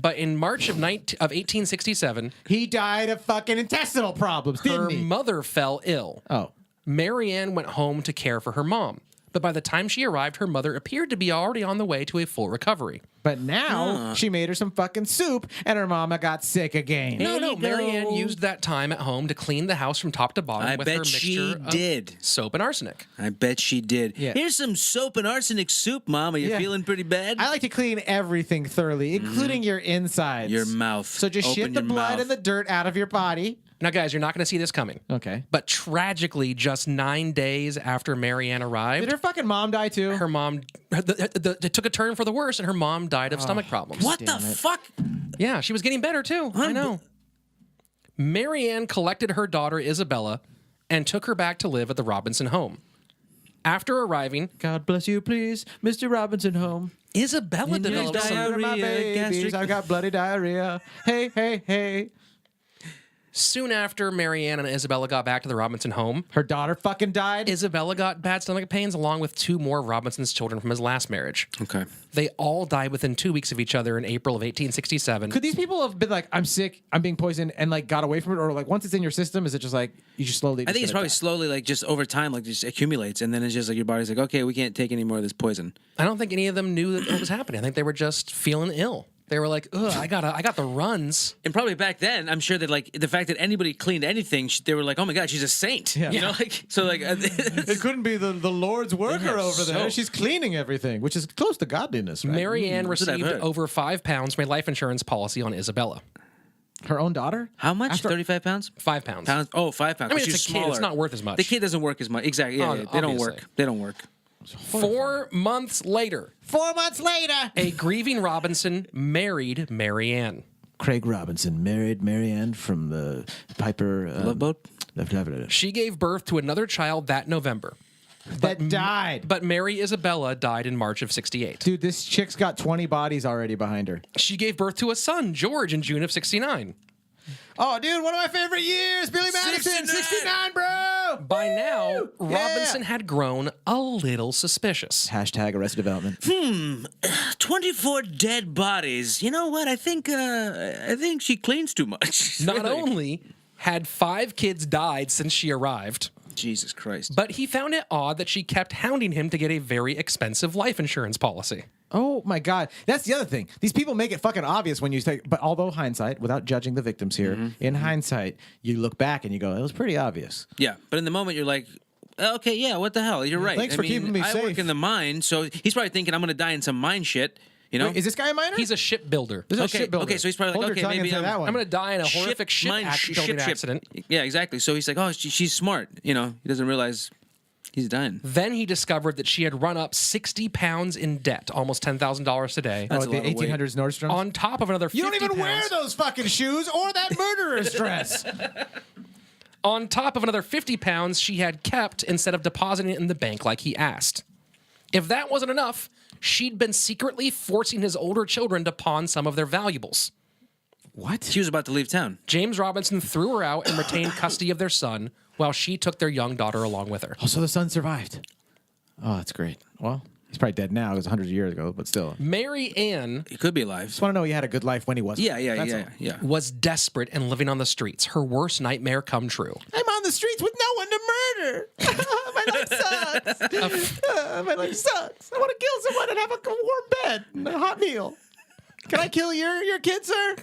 but in March of 1867, He died of fucking intestinal problems, her didn't he? mother fell ill. Oh. Marianne went home to care for her mom. But by the time she arrived, her mother appeared to be already on the way to a full recovery. But now she made her some fucking soup, and her mama got sick again. No, Marianne used that time at home to clean the house from top to bottom I with bet her mixture she of did. soap and arsenic. I bet she did. Yeah. Here's some soap and arsenic soup, Mom. Are you Yeah. feeling pretty bad? I like to clean everything thoroughly, including your insides. Your mouth. So just Open shit the your blood mouth. and the dirt out of your body. Now, guys, you're not going to see this coming. Okay. But tragically, just 9 days after Marianne arrived, Did her fucking mom die too? her mom it took a turn for the worse, and her mom died of stomach problems. What the Damn it. fuck? Yeah, she was getting better too. I know. Marianne collected her daughter Isabella and took her back to live at the Robinson home. After arriving, God bless you, please, Mr. Robinson home. Isabella developed some Diarrhea, my Diarrhea, babies. gastric- I got bloody diarrhea. Hey, hey, hey. Soon after Marianne and Isabella got back to the Robinson home, Her daughter fucking died. Isabella got bad stomach pains along with 2 more of Robinson's children from his last marriage. Okay. They all died within 2 weeks of each other in April of 1867. Could these people have been like, I'm sick, I'm being poisoned, and like got away from it? Or like once it's in your system, is it just like you just slowly I think it's just probably gonna die? slowly, like just over time, like just accumulates, and then it's just like your body's like, okay, we can't take any more of this poison. I don't think any of them knew that what was happening. I think they were just feeling ill. They were like, ugh, I got the runs. And probably back then, I'm sure that like the fact that anybody cleaned anything, they were like, oh my god, she's a saint. Yeah. You know, like so, like It couldn't be the Lord's worker Yeah, over there. so- She's cleaning everything, which is close to godliness, right? Marianne that's what I've received heard. over £5 from a life insurance policy on Isabella. Her own daughter? how much? After- 35 pounds? £5. Pounds? Oh, 5 pounds. I mean, She's it's a kid. smaller. It's not worth as much. The kid doesn't work as much. Exactly. Yeah, Oh, yeah. They don't obviously. work. They don't work. 4 months later, 4 months later. a grieving Robinson married Marianne. Craig Robinson married Marianne from the Piper Love Boat? She gave birth to another child that November. That died. But Mary Isabella died in March of 68. Dude, this chick's got 20 bodies already behind her. She gave birth to a son, George, in June of 69. Oh, dude, one of my favorite years. Billy Madison, 69, bro. By now, Robinson had grown a little suspicious. Hashtag Arrested Development. 24 dead bodies. You know what? I think she cleans too much. Not Really. only had 5 kids died since she arrived, Jesus Christ. but he found it odd that she kept hounding him to get a very expensive life insurance policy. Oh my God, that's the other thing. These people make it fucking obvious when you say. But although hindsight, without judging the victims here, in hindsight, you look back and you go, it was pretty obvious. Yeah, but in the moment you're like, okay, yeah, what the hell? You're right. Thanks for keeping me I safe. work in the mine, so he's probably thinking I'm going to die in some mine shit. You know? Wait, is this guy a miner? He's a shipbuilder. This is okay, a shipbuilder. okay, so he's probably like, Hold okay, your tongue maybe and say that one. I'm going to die in a horrific ship building accident. Yeah, exactly. So he's like, oh, she's smart. You know, he doesn't realize he's dying. Then he discovered that she had run up 60 pounds in debt, almost $10,000 today, That's Oh, a the lot of weight. 1800s Nordstrom's. on top of another 50 You don't even wear pounds. those fucking shoes or that murderer's dress. On top of another 50 pounds she had kept instead of depositing it in the bank like he asked. If that wasn't enough, she'd been secretly forcing his older children to pawn some of their valuables. What? She was about to leave town. James Robinson threw her out and retained custody of their son while she took their young daughter along with her. Oh, so the son survived. Oh, that's great. Well, he's probably dead now. It was 100 years ago, but still. Mary Ann He could be alive. Just want to know he had a good life when he wasn't. Yeah, That's all. yeah. was desperate and living on the streets, her worst nightmare come true. I'm on the streets with no one to murder. My life sucks. My life sucks. I want to kill someone and have a warm bed and a hot meal. Can I kill your kid, sir?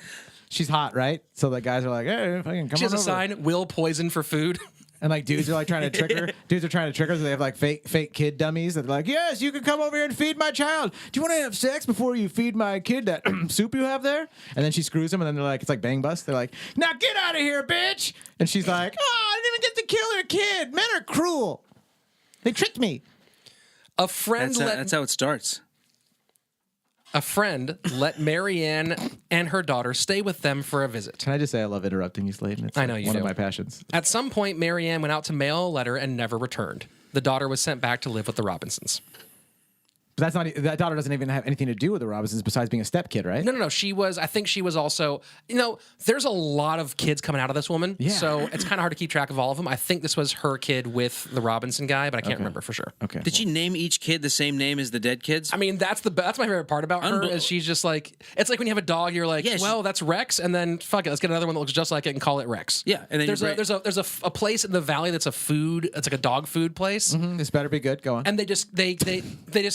She's hot, right? So the guys are like, hey, if I can come She has on a over. sign, will poison for food. And like dudes are like trying to trick her. Dudes are trying to trick her. So they have like fake kid dummies that are like, yes, you can come over here and feed my child. Do you want to have sex before you feed my kid that soup you have there? And then she screws him, and then they're like, it's like bang bus. They're like, now get out of here, bitch. And she's like, oh, I didn't even get to kill her kid. Men are cruel. They tricked me. A friend That's how it starts. a friend let Marianne and her daughter stay with them for a visit. Can I just say I love interrupting you, Slaton? It's I know you one do. of my passions. At some point, Marianne went out to mail a letter and never returned. The daughter was sent back to live with the Robinsons. But that daughter doesn't even have anything to do with the Robinsons besides being a stepkid, right? No. I think she was also, there's a lot of kids coming out of this woman. Yeah. So it's kind of hard to keep track of all of them. I think this was her kid with the Robinson guy, but I can't remember for sure. Okay. Did she name each kid the same name as the dead kids? I mean, that's my favorite part about her is she's just like, it's like when you have a dog, you're like, well, that's Rex, and then fuck it, let's get another one that looks just like it and call it Rex. Yeah, and then there's a place in the valley that's it's like a dog food place, This better be good. Go on. and they just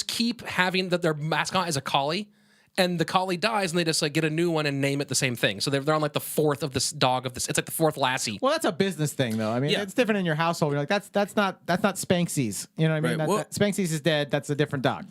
keep having their mascot is a collie. And the collie dies, and they just like get a new one and name it the same thing. So they're on like the fourth of this dog of this. It's like the fourth Lassie. Well, that's a business thing, though. I mean, it's different in your household. You're like, that's not Spanksy's. You know what I mean? Right. Well- Spanksy's is dead. That's a different dog.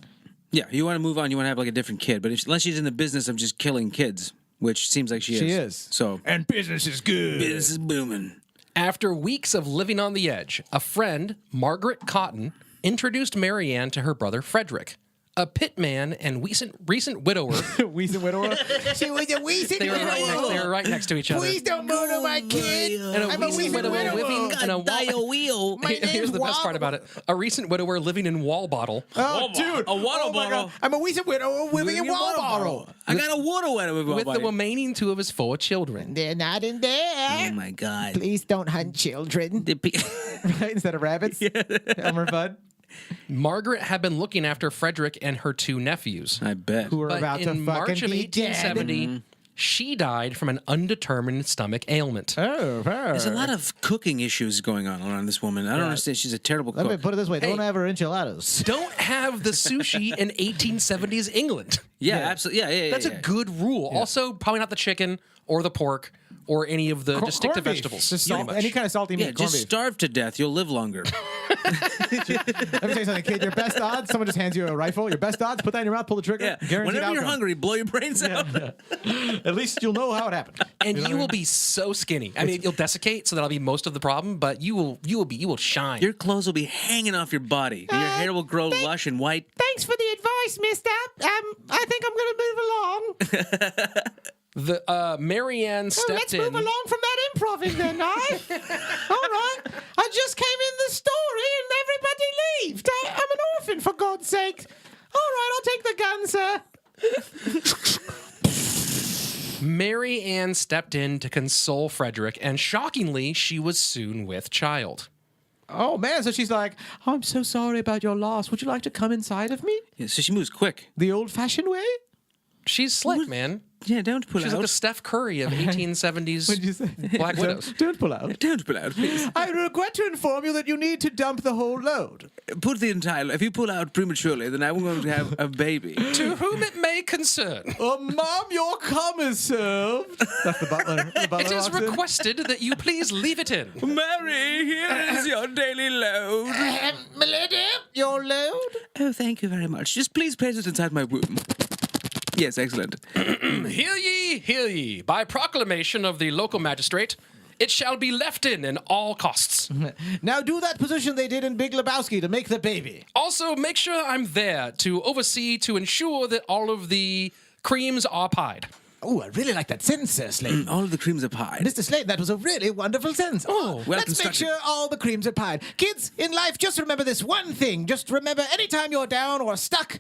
Yeah, you want to move on. You want to have like a different kid. But unless she's in the business of just killing kids, which seems like she is. She is. So And business is good. business is booming. After weeks of living on the edge, a friend, Margaret Cotton, introduced Marianne to her brother Frederick, a pitman and recent widower. Weasel widower. She was a weasel They were right next to each other. Please don't murder my kid. And a I'm a recent weasel widower widower. living in a wall. My Here's name's the best part about it: a recent widower living in wall bottle. Oh, dude. A water Oh, my bottle. God. I'm a weasel widower living in Walboro. I got a water with with the remaining two of his 4 children. They're not in there. Oh my God. Please don't hunt children. Right? Instead of rabbits. Elmer Fudd. Margaret had been looking after Frederick and her 2 nephews. I bet. Who are But about to in March fucking of be dead. 1870, she died from an undetermined stomach ailment. Oh, There's a lot of cooking issues going on around this woman. I don't understand. She's a terrible Let me cook. put it this way. Don't have her enchiladas. Don't have the sushi in 1870s England. Yeah, absolutely. Yeah. That's a good rule. Also, probably not the chicken or the pork or any of the distinctive Corned beef. vegetables. Just Pretty salt, much. any kind of salty meat. Yeah, Corned just beef. starve to death. You'll live longer. Let me tell you something, kid. Your best odds, someone just hands you a rifle. Your best odds, put that in your mouth, pull the trigger. Yeah. Guaranteed Whenever you're outcome. hungry, blow your brains out. At least you'll know how it happened. And you will be so skinny. I mean, you'll dessicate, so that'll be most of the problem. But you will shine. Your clothes will be hanging off your body. And your hair will grow lush and white. Thanks for the advice, mister. I think I'm going to move along. The Marianne stepped Let's in. move along from that improving then, I. All right. I just came in the story and everybody left. I'm an orphan, for God's sake. All right, I'll take the gun, sir. Mary Ann stepped in to console Frederick, and shockingly, she was soon with child. Oh, man. So she's like, oh, I'm so sorry about your loss. Would you like to come inside of me? Yeah, so she moves quick. The old-fashioned way? She's slick, man. Yeah, don't pull She's out. like the Steph Curry of 1870s What'd you say? Black Widows. Don't pull out. Don't pull out, please. I regret to inform you that you need to dump the whole load. Put the entire. If you pull out prematurely, then I'm going to have a baby. To whom it may concern, Mom, your cum is served. That's the butler. The butler it is walks in. requested that you please leave it in. Mary, here is your daily load. Milady, your load? Oh, thank you very much. Just please place it inside my womb. Yes, excellent. Hear ye, by proclamation of the local magistrate, it shall be left in all costs. Now do that position they did in Big Lebowski to make the baby. Also, make sure I'm there to oversee to ensure that all of the creams are pied. Oh, I really like that sentence, Sir Slade. All of the creams are pied. Mr. Slade, that was a really wonderful sentence. well let's make constructed. sure all the creams are pied. Kids, in life, just remember this one thing. Just remember, anytime you're down or stuck,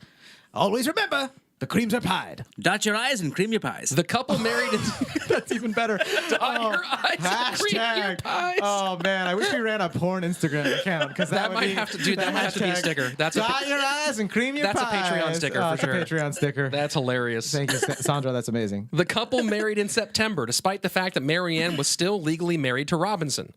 always remember, the creams are pied. Dot your I's and cream your pies. The couple married in That's even better. Dot your eyes and cream your pies. Oh, man, I wish we ran a porn Instagram account. Because That might have to be a sticker. That's a Dot your eyes and cream your That's a pies. Patreon sticker Oh, for sure. It's a Patreon sticker. That's hilarious. Thank you, Sandra. That's amazing. The couple married in September, despite the fact that Marianne was still legally married to Robinson.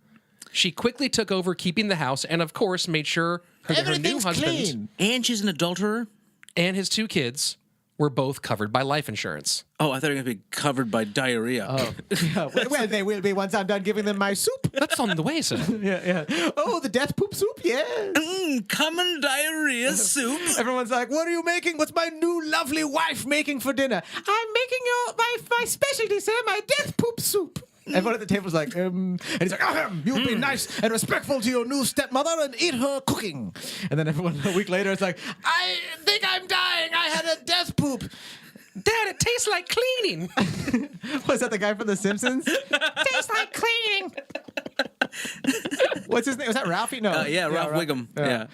She quickly took over keeping the house and, of course, made sure that her new Everything's husband clean. And she's an adulterer? and his 2 kids were both covered by life insurance. Oh, I thought you were going to be covered by diarrhea. Oh. Yeah, well, they will be once I'm done giving them my soup. That's on the way, sir. Yeah. Oh, the death poop soup? Yes. Common diarrhea soup. Everyone's like, what are you making? What's my new lovely wife making for dinner? I'm making my specialty, sir, my death poop soup. Everyone at the table's like, and he's like, you'll be nice and respectful to your new stepmother and eat her cooking. And then everyone a week later is like, I think I'm dying. I had a death poop. Dad, it tastes like cleaning. Was that the guy from The Simpsons? Tastes like cleaning. What's his name? Was that Ralphie? No. Ralph Wiggum. Yeah.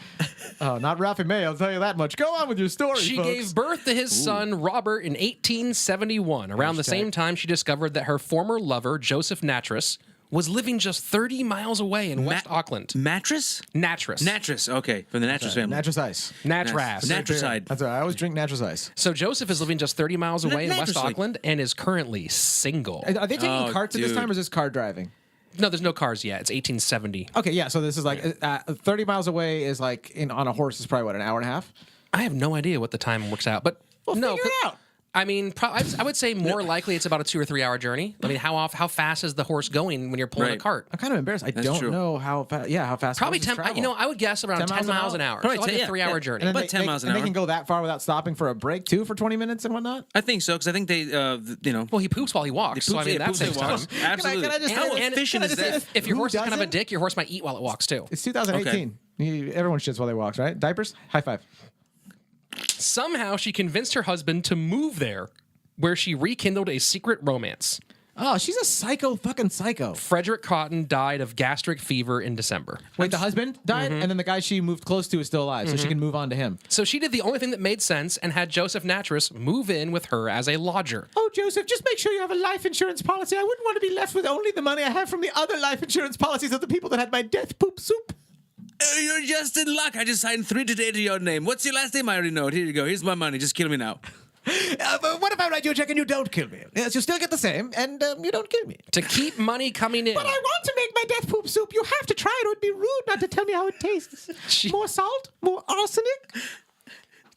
Oh, not Ralphie May. I'll tell you that much. Go on with your story, She folks. gave birth to his son, Robert, in 1871. Around the same time, she discovered that her former lover, Joseph Natras, was living just 30 miles away in West Auckland. Mattress? Natras. Natras. Okay, from the Natras family. Natras Ice. Natras. Natricide. That's right. I always drink Natras Ice. So Joseph is living just 30 miles away in West Natraside. Auckland and is currently single. Are they taking carts at this dude. time, or is this car driving? No, there's no cars yet. It's 1870. Okay, yeah. So this is like 30 miles away is like on a horse is probably what, an hour and a half? I have no idea what the time works out, but no. figure it out. I mean, I would say more likely it's about a 2 or 3 hour journey. I mean, how fast is the horse going when you're pulling a Right. cart? I'm kind of embarrassed. I don't true. know how fast. Yeah, how fast. Probably horses 10. travel. I would guess around 10 miles an hour. Probably So like 10, a 3 hour yeah. journey. And then About 10 miles an and hour. they can go that far without stopping for a break too for 20 minutes and whatnot. I think so, because I think they, Well, he poops while he walks. So I mean, that saves time. Absolutely. Can I just How say this? efficient Can I is just say that? this? If your Who horse is kind of a doesn't? dick, your horse might eat while it walks too. It's 2018. Everyone shits while they walk, right? Diapers? High five. Somehow she convinced her husband to move there, where she rekindled a secret romance. Oh, she's a fucking psycho. Frederick Cotton died of gastric fever in December. Wait, the husband died, and then the guy she moved close to is still alive, so she can move on to him. So she did the only thing that made sense and had Joseph Natras move in with her as a lodger. Oh, Joseph, just make sure you have a life insurance policy. I wouldn't want to be left with only the money I have from the other life insurance policies of the people that had my death poop soup. You're just in luck. I just signed 3 today to your name. What's your last name? I already know it. Here you go. Here's my money. Just kill me now. But what if I write you a check and you don't kill me? Yes, you still get the same, and you don't kill me. To keep money coming in. But I want to make my death poop soup. You have to try it. It would be rude not to tell me how it tastes. More salt? More arsenic?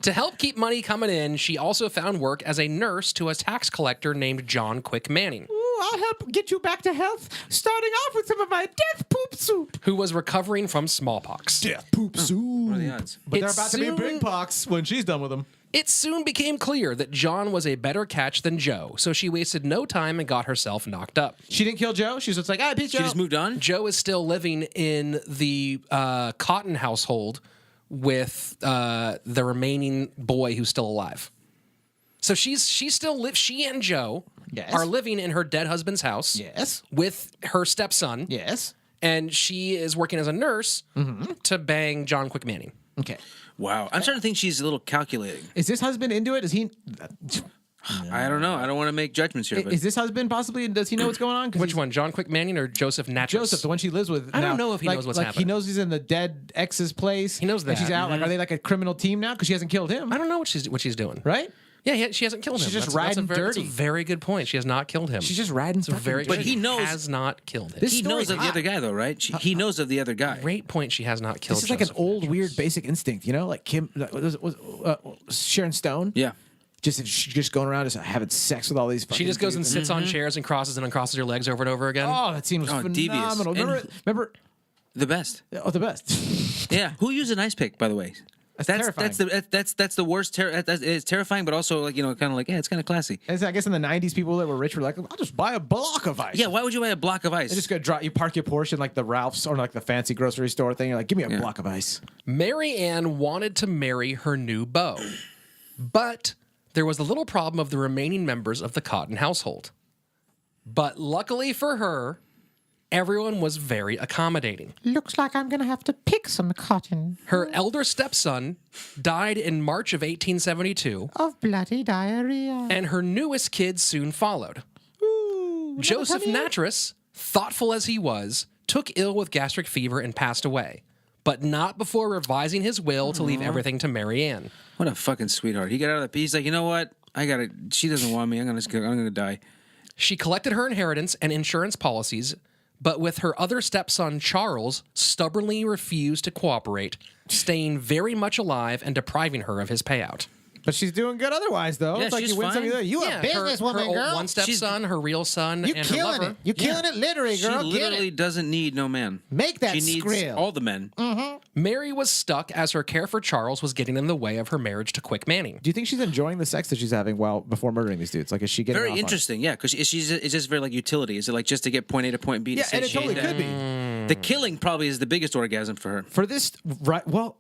To help keep money coming in, she also found work as a nurse to a tax collector named John Quick Manning, Ooh, I'll help get you back to health, starting off with some of my death poop soup. who was recovering from smallpox. Death poop soup. What are the odds? But they're It's about to be soon- big pox when she's done with them. It soon became clear that John was a better catch than Joe, so she wasted no time and got herself knocked up. She didn't kill Joe. She's just like, peace, Joe. She just moved on? Joe is still living in the Cotton household with the remaining boy who's still alive. So she and Joe Yes. are living in her dead husband's house Yes. with her stepson. Yes. And she is working as a nurse to bang John Quick Manning. Okay. Wow. I'm starting to think she's a little calculating. Is this husband into it? Is he? I don't know. I don't want to make judgments here, but Is this husband possibly? Does he know what's going on? 'Cause Which he's- one, John Quick Manning or Joseph Natras? Joseph, the one she lives with. I don't now. know if he knows what's He happening. knows he's in the dead ex's place. He knows and she's that. out. Like, are they like a criminal team now? Because she hasn't killed him, I don't know what she's doing. right? Yeah, she hasn't killed him. She's just That's a riding very, that's dirty. a very good point. She has not killed him. She's just riding. It's a very. But he knows- has not killed him. This he knows story's of the hot. other guy, though, right? He knows of the other guy. Great point. She has not killed. This is like an Joseph old, Natras. weird, basic instinct, you know, like Kim, Sharon Stone. Yeah. Just going around just having sex with all these. She just goes and dudes. sits on chairs and crosses and uncrosses her legs over and over again. Oh, that scene was Oh, devious. phenomenal. And- Remember? The best. Oh, the best. Yeah. Who used an ice pick, by the way? That's terrifying. That's the worst. It's terrifying, but also like kind of like it's kind of classy. I guess in the '90s, people that were rich were like, "I'll just buy a block of ice." Yeah. Why would you buy a block of ice? You just go drop. You park your Porsche in like the Ralph's or like the fancy grocery store thing. You're like, "Give me a Yeah. block of ice." Mary Ann wanted to marry her new beau, but there was a little problem of the remaining members of the Cotton household. But luckily for her, everyone was very accommodating. Looks like I'm going to have to pick some cotton. Her elder stepson died in March of 1872, Of bloody diarrhea. and her newest kid soon followed. Ooh, Joseph tummy ache? Natras, thoughtful as he was, took ill with gastric fever and passed away, but not before revising his will to leave everything to Mary Ann. What a fucking sweetheart. He got out of the. He's like, you know what? She doesn't want me. I'm gonna die. She collected her inheritance and insurance policies, but with her other stepson, Charles, stubbornly refused to cooperate, staying very much alive and depriving her of his payout. But she's doing good otherwise, though. Yeah, it's like she's you win some, fine. you Yeah, a businesswoman, her girl. one stepson, her real son, You and her killing lover. it. You killing it literally, She girl. Get literally it. doesn't need no man. Make that She needs skrill. all the men. Mary was stuck as her care for Charles was getting in the way of her marriage to Quick Manning. Do you think she's enjoying the sex that she's having before murdering these dudes? Like, is she getting Very off on it? interesting, yeah, because it's just very like utility. Is it like just to get point A to point B? To Yeah, and it satiate totally that? could be. The killing probably is the biggest orgasm for her. For this, right? Well,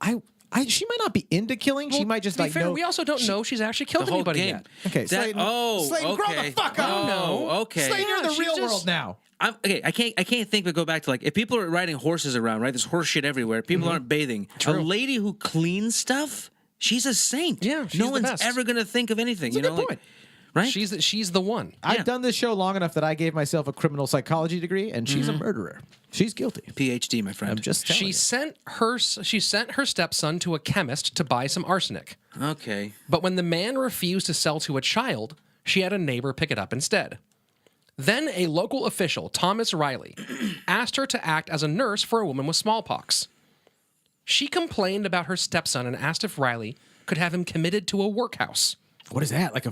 She might not be into killing. She might just To be like fair, know. we also don't know she's actually killed The whole anybody game. yet. Okay, Slaton, Slaton, grow the fuck up. Oh, No. okay. Slaton, you're in the she's real just- world now. I can't think but go back to like if people are riding horses around, right? There's horse shit everywhere. People aren't bathing. A lady who cleans stuff, she's a saint. Yeah, she's no the one's best. ever gonna think of anything. That's you a know, good like, point. right? She's the one. I've done this show long enough that I gave myself a criminal psychology degree, and she's a murderer. She's guilty. PhD, my friend. I'm just telling She you. sent her stepson to a chemist to buy some arsenic. Okay. But when the man refused to sell to a child, she had a neighbor pick it up instead. Then a local official, Thomas Riley, asked her to act as a nurse for a woman with smallpox. She complained about her stepson and asked if Riley could have him committed to a workhouse. What is that? Like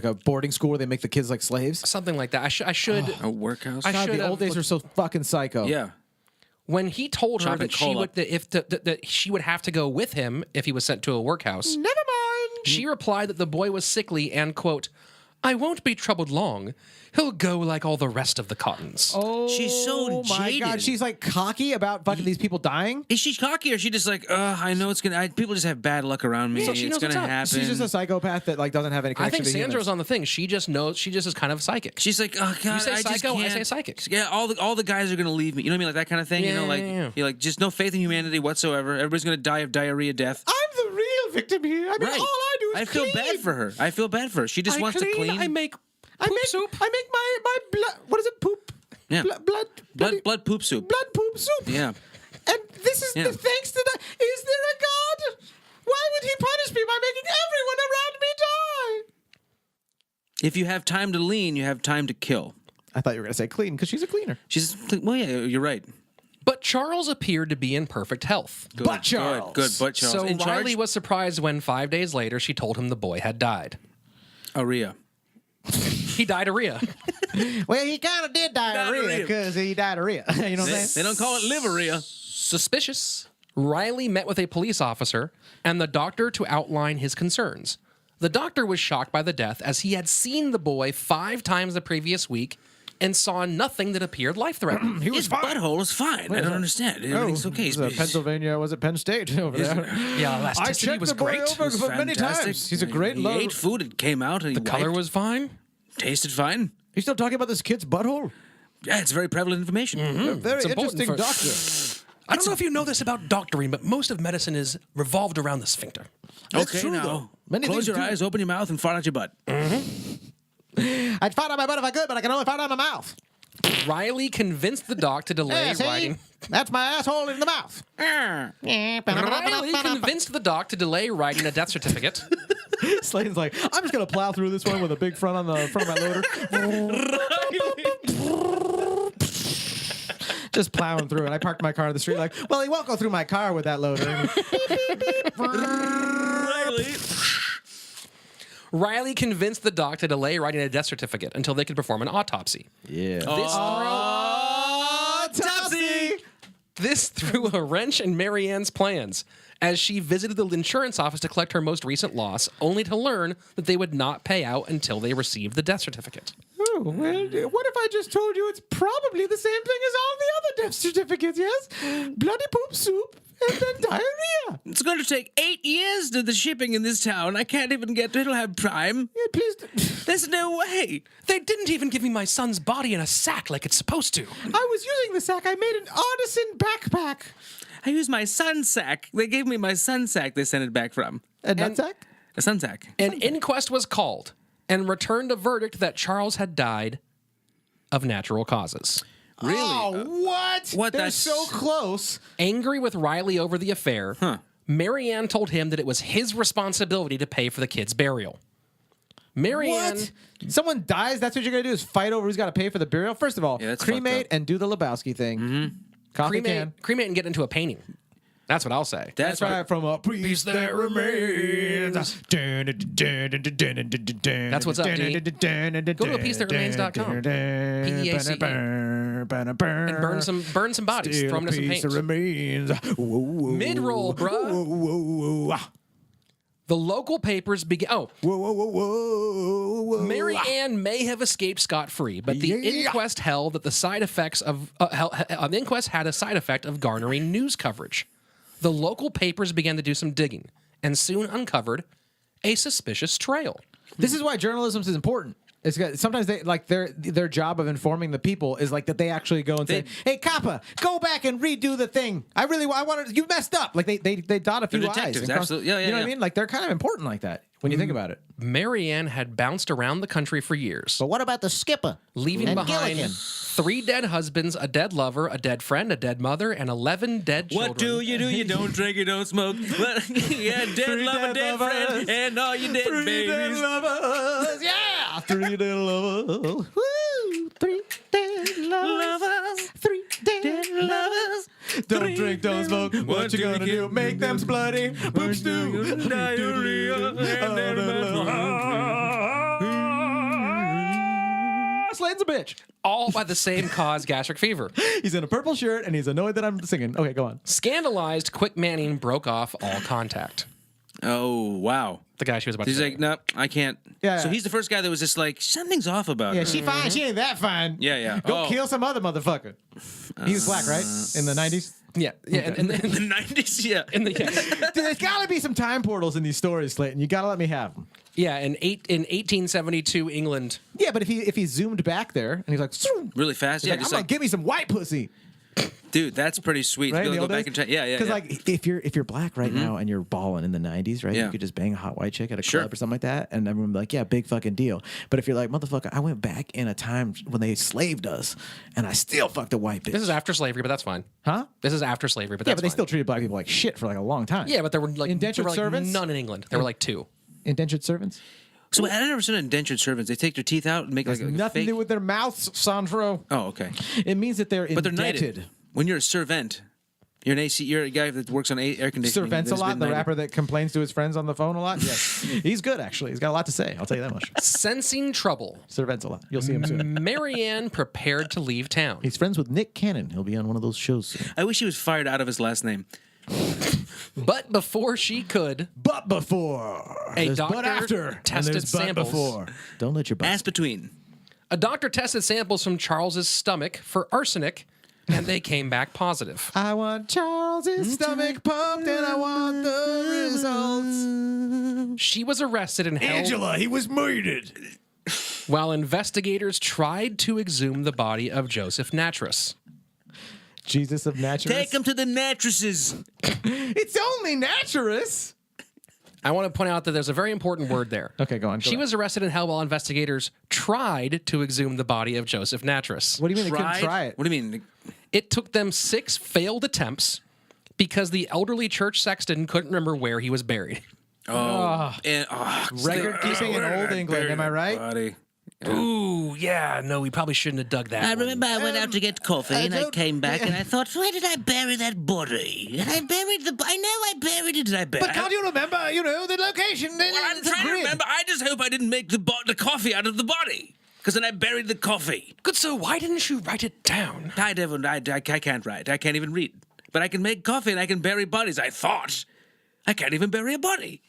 a boarding school where they make the kids like slaves? Something like that. I should. A workhouse. I God, should the have old days looked- were so fucking psycho. yeah. When he told her Chopping that she coal would up. that she would have to go with him if he was sent to a workhouse, Never mind. she replied that the boy was sickly and, quote, "I won't be troubled long. He'll go like all the rest of the Cottons." Oh, She's so my jaded. God. She's like cocky about fucking these people dying. Is she cocky or is she just like, I know it's gonna. People just have bad luck around me. So she it's knows gonna what's up. happen. She's just a psychopath that like doesn't have any I connection think to Sandro's humans. on the thing. She just knows. She just is kind of psychic. She's like, oh God, You say I just psycho, I can't. say psychic. Yeah, all the guys are gonna leave me. You know what I mean, like that kind of thing. Yeah, you know, like yeah. you're like just no faith in humanity whatsoever. Everybody's gonna die of diarrhea death. I'm the real victim here. I mean, Right. all I do is I feel clean. bad for her. I feel bad for her. She just wants to clean. I make I poop make soup. I make my blood. What is it? Poop. Yeah. Blood Blood poop soup. blood poop soup. Yeah. And this is Yeah. the thanks to the. Is there a God? Why would he punish me by making everyone around me die? If you have time to lean, you have time to kill. I thought you were gonna say clean because she's a cleaner. She's well, yeah, you're right. But Charles appeared to be in perfect health. Good, But Charles. Good, but Charles. So in Riley charge. was surprised when 5 days later she told him the boy had died. Aria. He died of diarrhea. Well, he kind of did diarrhea Diarrhea. because he diarrhea. You know what I'm They saying? don't call it liveria. Suspicious. Riley met with a police officer and the doctor to outline his concerns. The doctor was shocked by the death as he had seen the boy 5 times the previous week and saw nothing that appeared life-threatening. His butthole is fine. I don't understand. Everything's okay. It was, Pennsylvania, was it Penn State over there? Yeah, I elasticity checked was the boy great. over for many times. He's a great He load. ate food. It came out. And The color was fine. tasted fine. You still talking about this kid's butthole? Yeah, it's very prevalent information. Very It's important interesting for- doctor. I don't know if you know this about doctoring, but most of medicine is revolved around the sphincter. Okay, true, now though. Many close things your do. eyes, open your mouth, and fart out your butt. I'd fart out my butt if I could, but I can only fart out my mouth. Riley convinced the doc to delay Yeah, see? writing. That's my asshole in the mouth. Riley convinced the doc to delay writing a death certificate. Slaton's like, I'm just gonna plow through this one with a big front on the front of my loader. Just plowing through it. I parked my car in the street like, well, he won't go through my car with that loader. Riley convinced the doc to delay writing a death certificate until they could perform an autopsy. Yeah. This threw a wrench in Marianne's plans as she visited the insurance office to collect her most recent loss, only to learn that they would not pay out until they received the death certificate. Oh, well, what if I just told you it's probably the same thing as all the other death certificates, yes? Bloody poop soup and then diarrhea. It's going to take 8 years to the shipping in this town. I can't even get to It'll have Prime. Yeah, please. There's no way. They didn't even give me my son's body in a sack like it's supposed to. I was using the sack. I made an artisan backpack. I used my sun sack. They gave me my sun sack they sent it back from. A nutsack? A sun sack. An inquest was called and returned a verdict that Charles had died of natural causes. Really? Oh, what? What? They're That's so close. Angry with Riley over the affair, Marianne told him that it was his responsibility to pay for the kid's burial. Marianne, What? Someone dies, that's what you're going to do is fight over who's got to pay for the burial? First of all, Yeah, that's fucked cremate up. and do the Lebowski thing. Mm-hmm. Coffee can. cremate and get into a painting. That's what I'll say. That's That's right, from a piece that remains. That's what's up, Dean. Go to apiecethatremains.com. PEACE. And burn some bodies. Throw them to some paint. Remains. Mid-roll, bruh. The local papers began. Oh, Mary Ann may have escaped scot-free, but the inquest held that the side effects of the inquest had a side effect of garnering news coverage. The local papers began to do some digging and soon uncovered a suspicious trail. This is why journalism is important. Sometimes they like their job of informing the people is like that they actually go and say, "Hey, Kappa, go back and redo the thing. I wanted you messed up." Like they dot a few I's. Detectives, absolutely. Yeah, you know what I mean? Like they're kind of important like that when you think about it. Marianne had bounced around the country for years, But what about the skipper? leaving And behind Gilligan? 3 dead husbands, a dead lover, a dead friend, a dead mother, and 11 dead children. What do? You don't drink, you don't smoke. Yeah, dead lover, dead friend, and all your dead babies. Lovers, yeah, 3 dead lovers. Woo! 3 dead lovers. 3 dead lovers. Don't drink, don't smoke. What you gonna do? Make them bloody. Boop stew. Diarrhea. Slaton's a bitch. All by the same cause, gastric fever. He's in a purple shirt and he's annoyed that I'm singing. Okay, go on. Scandalized, Quick Manning broke off all contact. Oh, wow. The guy she was about He's to like, no, I can't. Yeah. So he's the first guy that was just like, something's off about Yeah, her. she fine. She ain't that fine. Yeah, yeah. Go Oh. kill some other motherfucker. He was black, right? In the 90s? Yeah, In the 90s, yeah. Dude, There's got to be some time portals in these stories, Slayton. You got to let me have them. yeah, in 1872 England. Yeah, but if he zoomed back there and he's like, "Zoom," Really fast, he's yeah. like, I'm Just gonna like, give me some white pussy. dude, that's pretty sweet. Right? To be able to in the go old back and days? check. Yeah, yeah. Because Yeah. like if you're black right now and you're balling in the 90s, right? Yeah. You could just bang a hot white chick at a Sure. club or something like that, and everyone would be like, yeah, big fucking deal. But if you're like, motherfucker, I went back in a time when they slaved us, and I still fucked a white bitch. This is after slavery, but that's fine. Huh? This is after slavery, but Yeah, that's but they fine. still treated black people like shit for like a long time. Yeah, but there were like Indentured servants? none in England. There were like 2. Indentured servants. So I never seen indentured servants. They take their teeth out and make like a Nothing fake. to do with their mouths, Sandro. Oh, okay. It means that they're But they're indebted. knighted. When you're a servant, you're an AC. You're a guy that works on air conditioning. Servants a that's lot, been the knighted. rapper that complains to his friends on the phone a lot. Yes, he's good actually. He's got a lot to say. I'll tell you that much. Sensing trouble, Servants a lot. You'll see him soon. Marianne prepared to leave town. He's friends with Nick Cannon. He'll be on one of those shows soon. I wish he was fired out of his last name. But before she could, But before, A there's doctor but after, and tested there's but samples. before. Don't let your butt. Ass between. a doctor tested samples from Charles's stomach for arsenic, and they came back positive. I want Charles's stomach pumped, and I want the results. She was arrested and held he was murdered. while investigators tried to exhume the body of Joseph Natras. Jesus of Naturus. Take him to the mattresses. It's only Naturus. I want to point out that there's a very important word there. Okay, go on. She was arrested and held while investigators tried to exhume the body of Joseph Natras. What do you mean they couldn't try it? What do you mean? It took them 6 failed attempts because the elderly church sexton couldn't remember where he was buried. And, Record keeping in old England, am I right? Body. Ooh, yeah, no, we probably shouldn't have dug that. I one. remember I went out to get coffee and I came back and I thought, where did I bury that body? And I buried the. I know I buried it. Did I bury? But can't you remember, the location? Well, I'm trying to remember. I just hope I didn't make the coffee out of the body. Because then I buried the coffee. Good, so why didn't you write it down? I can't write. I can't even read. But I can make coffee and I can bury bodies. I thought. I can't even bury a body.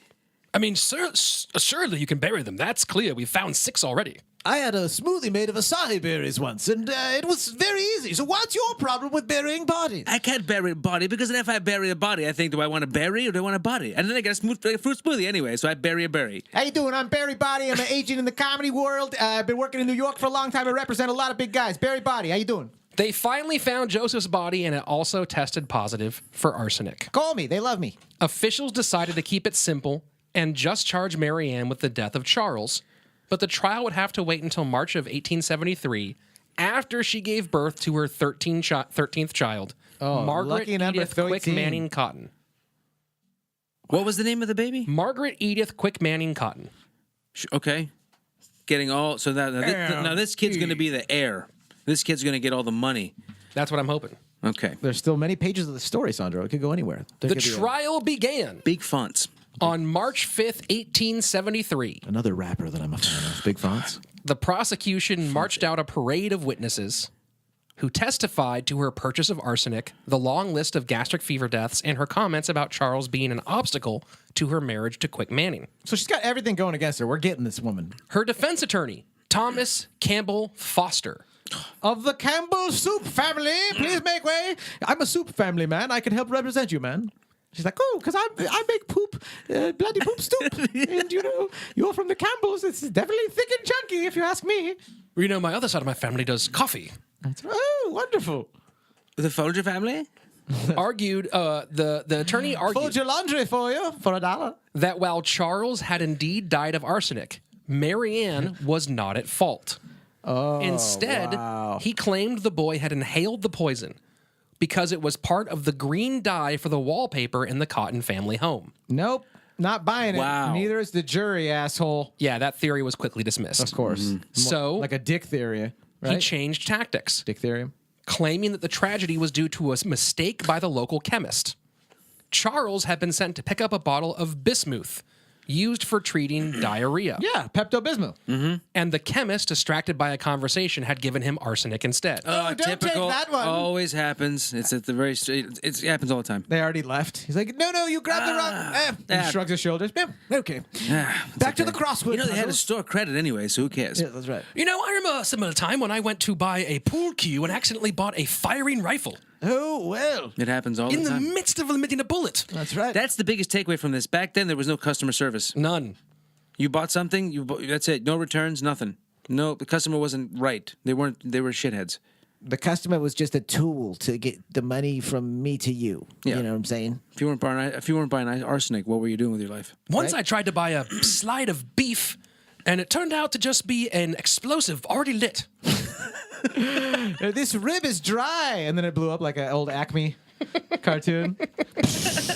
I mean, surely you can bury them. That's clear. We've found 6 already. I had a smoothie made of acai berries once, and it was very easy. So what's your problem with burying bodies? I can't bury a body because then if I bury a body, I think, do I want to bury or do I want a body? And then I get a fruit smoothie anyway, so I bury a berry. How you doing? I'm Barry Body. I'm an agent in the comedy world. I've been working in New York for a long time. I represent a lot of big guys. Barry Body, how you doing? They finally found Joseph's body, and it also tested positive for arsenic. Call me. They love me. Officials decided to keep it simple and just charge Marianne with the death of Charles, but the trial would have to wait until March of 1873, after she gave birth to her 13th child, Margaret lucky number Edith Quick 13. Manning Cotton. What was the name of the baby? Margaret Edith Quick Manning Cotton. Okay. Getting all... So now this kid's going to be the heir. This kid's going to get all the money. That's what I'm hoping. Okay. There's still many pages of the story, Sandro. It could go anywhere. There The could be trial began Big fonts. on March 5th, 1873. another rapper that I'm a fan of. Big fonts. The prosecution marched out a parade of witnesses who testified to her purchase of arsenic, the long list of gastric fever deaths, and her comments about Charles being an obstacle to her marriage to Quick Manning. So she's got everything going against her. We're getting this woman. Her defense attorney, Thomas Campbell Foster. Of the Campbell Soup family, please make way. I'm a soup family man. I can help represent you, man. She's like, oh, because I make poop, bloody poop soup. And, you're from the Campbells. It's definitely thick and chunky, if you ask me. My other side of my family does coffee. Oh, wonderful. The Folger family? Argued, the attorney argued Fold your laundry for you for $1. that while Charles had indeed died of arsenic, Marianne was not at fault. Instead, he claimed the boy had inhaled the poison because it was part of the green dye for the wallpaper in the Cotton family home. Nope. Not buying it. Wow. Neither is the jury, asshole. Yeah, that theory was quickly dismissed. Of course. So Like a dick theory, right? he changed tactics, Dick theory. claiming that the tragedy was due to a mistake by the local chemist. Charles had been sent to pick up a bottle of bismuth used for treating diarrhea. Yeah, Pepto-Bismol. And the chemist, distracted by a conversation, had given him arsenic instead. don't take Typical. that one. Always happens. It's at the very it happens all the time. They already left. He's like, no, you grabbed the wrong... He shrugs his shoulders. Yeah, okay. Back to the crossword. You know, they had to puzzles. store credit anyway, so who cares? Yeah, that's right. I remember a similar time when I went to buy a pool cue and accidentally bought a firing rifle Oh, well. It happens all in the the time. midst of emitting a bullet. That's right. That's the biggest takeaway from this. Back then, there was no customer service. None. You bought something, that's it. No returns, nothing. No, the customer wasn't right. They were shitheads. the customer was just a tool to get the money from me to you. Yeah. You know what I'm saying? If you weren't buying arsenic, what were you doing with your life? Once I tried to buy a slide of beef, and it turned out to just be an explosive already lit. This rib is dry, and then it blew up like an old Acme cartoon.